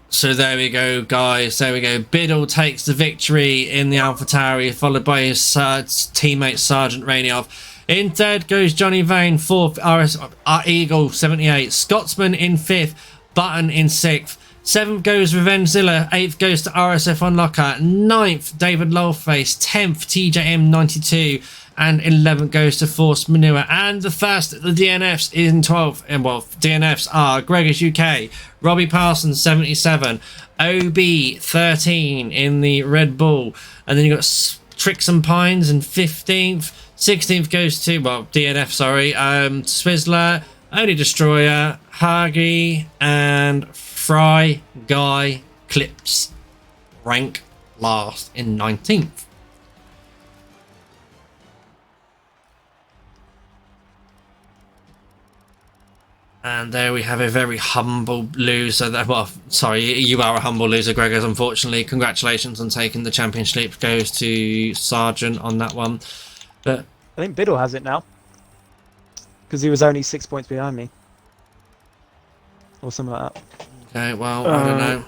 So there we go, guys. There we go. Biddle takes the victory in the AlphaTauri, followed by his teammate Sergeant Ranyov. In third goes Johnny Vane, fourth Eagle 78, Scotsman in 5th, Button in 6th. 7th goes Revenzilla, 8th goes to RSF Unlocker, 9th David Loleface, 10th TJM 92, and 11th goes to Force Manure. And the first, the DNFs in 12th, and well, DNFs are Gregor's UK, Robbie Parsons 77, OB 13 in the Red Bull, and then you've got Tricks and Pines in 15th. 16th goes to, well, DNF, sorry, Swizzler, Only Destroyer, Hagi, and Fry Guy Clips rank last in 19th. And there we have a very humble loser. Well, sorry, you are a humble loser, Gregors, unfortunately. Congratulations on taking the championship. Goes to Sargent on that one. But I think Biddle has it now, because he was only 6 points behind me. Or something like that. Okay, well, I don't know.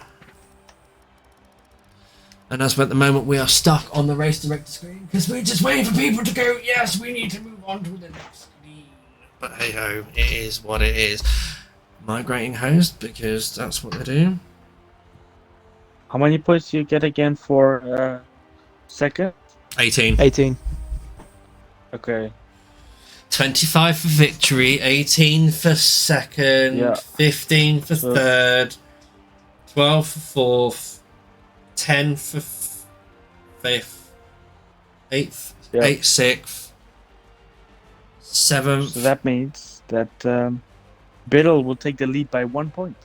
And as at the moment, we are stuck on the race director screen, because we're just waiting for people to go, yes, we need to move on to the next screen. But hey ho, it is what it is. Migrating host, because that's what they do. How many points do you get again for second? 18. 18. Okay. 25 for victory, 18 for second, Yeah. 15 for third, 12 for 4th, 10 for 5th, 8th, Yep. 8th, 6th, 7th. So that means that Biddle will take the lead by 1 point.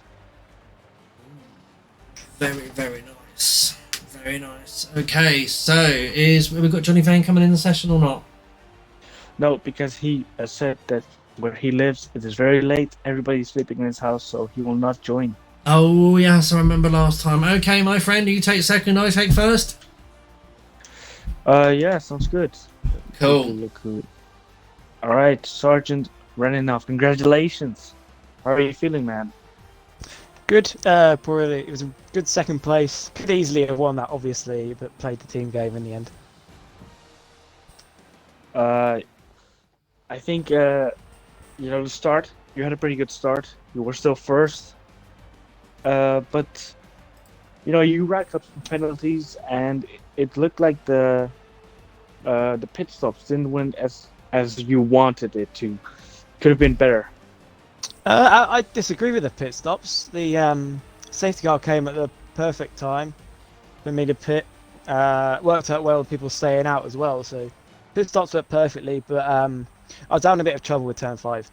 Very, very nice. Very nice. Okay, so have we got Johnny Vane coming in the session or not? No, because he said that where he lives, it is very late. Everybody's sleeping in his house, so he will not join. Oh, yes, I remember last time. Okay, my friend, you take second, I take first. Yeah, sounds good. Cool. Look who. All right, Sergeant Reninoff, congratulations. How are you feeling, man? Good. Poorly. It was a good second place. Could easily have won that, obviously, but played the team game in the end. I think the start. You had a pretty good start. You were still first, but you racked up some penalties, and it looked like the pit stops didn't win as you wanted it to. Could have been better. I disagree with the pit stops. The safety car came at the perfect time for me to pit. Worked out well with people staying out as well, so pit stops worked perfectly. But I was having a bit of trouble with turn 5,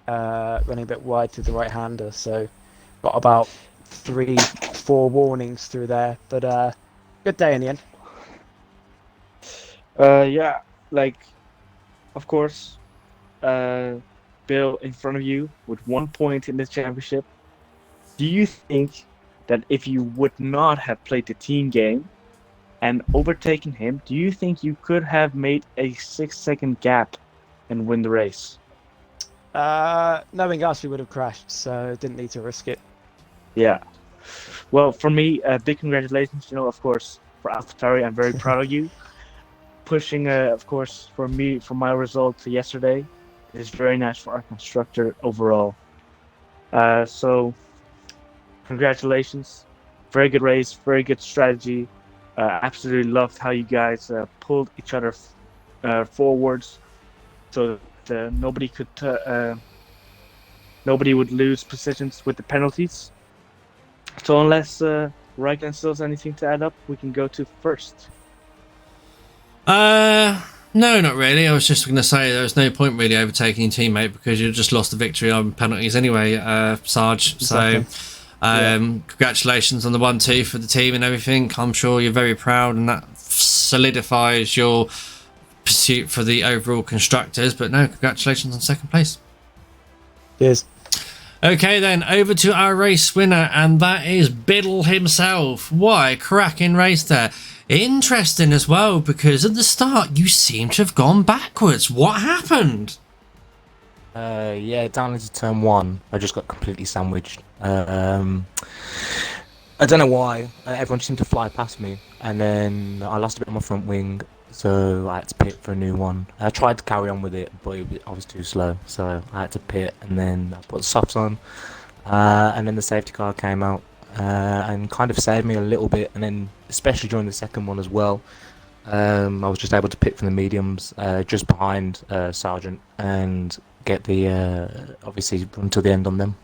running a bit wide to the right-hander, so got about 3-4 warnings through there. But good day in the end. Yeah, of course, Bill in front of you with 1 point in the championship. Do you think that if you would not have played the team game and overtaken him, do you think you could have made a 6-second gap and win the race? Knowing us, we would have crashed, so didn't need to risk it. Yeah. Well, for me, big congratulations. Of course, for AlphaTauri, I'm very proud of you. Pushing, of course, for my result yesterday. It is very nice for our constructor overall. So, congratulations. Very good race, very good strategy. Absolutely loved how you guys pulled each other forwards, so that nobody would lose positions with the penalties. So unless Raikkonen still has anything to add up, we can go to first. No, not really. I was just going to say there was no point really overtaking your teammate because you just lost the victory on penalties anyway, Sarge. Exactly. So, congratulations on the 1-2 for the team and everything. I'm sure you're very proud, and that solidifies your pursuit for the overall constructors. But no, congratulations on second place. Cheers. Okay, then over to our race winner, and that is Biddle himself. Why, cracking race there. Interesting as well, because at the start you seem to have gone backwards. What happened? Yeah, down into turn 1, I just got completely sandwiched. I don't know why. Everyone just seemed to fly past me, and then I lost a bit on my front wing, so I had to pit for a new one. I tried to carry on with it, but I was too slow, so I had to pit, and then I put the softs on, and then the safety car came out. And kind of saved me a little bit, and then especially during the second one as well, I was just able to pit from the mediums just behind Sargent and get the obviously run to the end on them.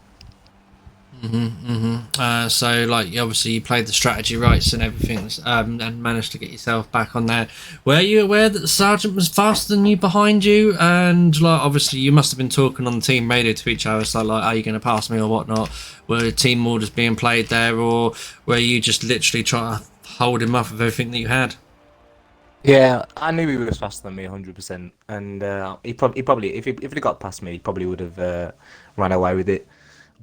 So obviously you played the strategy rights and everything, and managed to get yourself back on there. Were you aware that the sergeant was faster than you behind you? And obviously you must have been talking on the team radio to each other, so are you going to pass me or whatnot? Were team orders being played there, or were you just literally trying to hold him off with everything that you had? Yeah, I knew he was faster than me 100%, and he probably if he got past me, he probably would have ran away with it.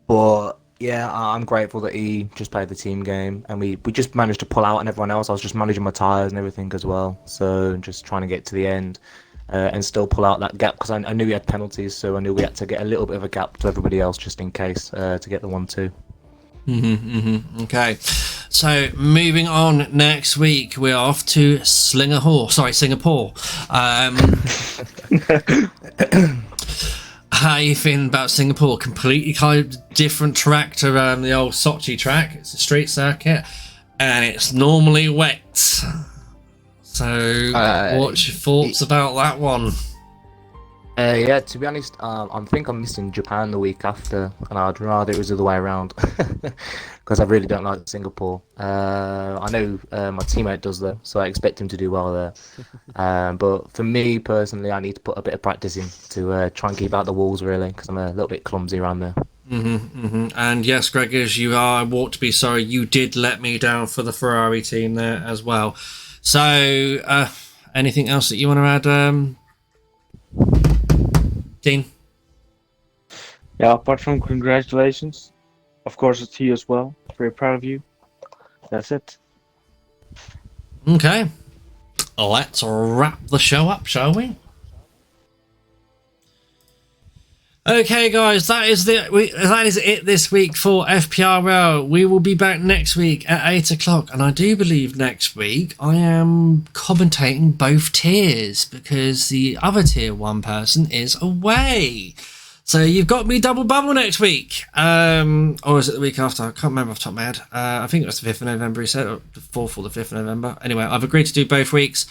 But yeah, I'm grateful that he just played the team game, and we just managed to pull out on everyone else. I was just managing my tyres and everything as well, so just trying to get to the end and still pull out that gap, because I knew we had penalties, so I knew we had to get a little bit of a gap to everybody else just in case to get the 1-2. Okay, so moving on, next week we're off to Singapore. How are you feeling about Singapore? Completely kind of different track to the old Sochi track. It's a street circuit, and it's normally wet. So, what's your thoughts about that one? Yeah, to be honest, I think I'm missing Japan the week after, and I'd rather it was the other way around because I really don't like Singapore. I know my teammate does though, so I expect him to do well there. But for me personally, I need to put a bit of practice in to try and keep out the walls really, because I'm a little bit clumsy around there. And yes, Gregors, you are. I ought to be sorry. You did let me down for the Ferrari team there as well. So, anything else that you want to add, Dean? Yeah, apart from congratulations, of course, it's you as well. Very proud of you. That's it. Okay. Let's wrap the show up, shall we? Okay, guys, that is it this week for FPRL. We will be back next week at 8 o'clock, and I do believe next week I am commentating both tiers because the other tier 1 person is away. So you've got me double bubble next week. Or is it the week after? I can't remember off the top of my head. I think it was the 5th of November, he said, or the 4th or the 5th of November. Anyway, I've agreed to do both weeks.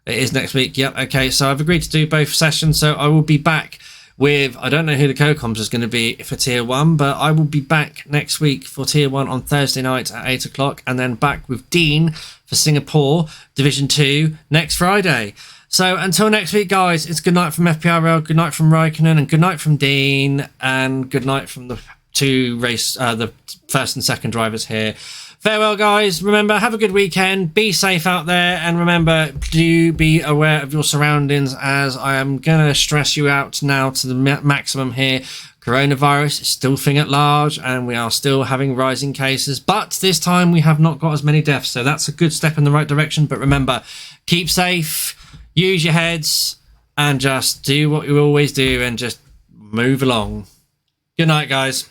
It is next week. Yep, okay, so I've agreed to do both sessions, so I will be back with, I don't know who the co-coms is going to be for tier 1, but I will be back next week for tier 1 on Thursday night at 8 o'clock, and then back with Dean for Singapore Division 2 next Friday. So until next week, guys, it's good night from FPRL, good night from Raikkonen, and good night from Dean, and good night from the the first and second drivers here. Farewell, guys. Remember, have a good weekend. Be safe out there. And remember, do be aware of your surroundings, as I am going to stress you out now to the maximum here. Coronavirus is still a thing at large, and we are still having rising cases. But this time, we have not got as many deaths. So that's a good step in the right direction. But remember, keep safe, use your heads, and just do what you always do and just move along. Good night, guys.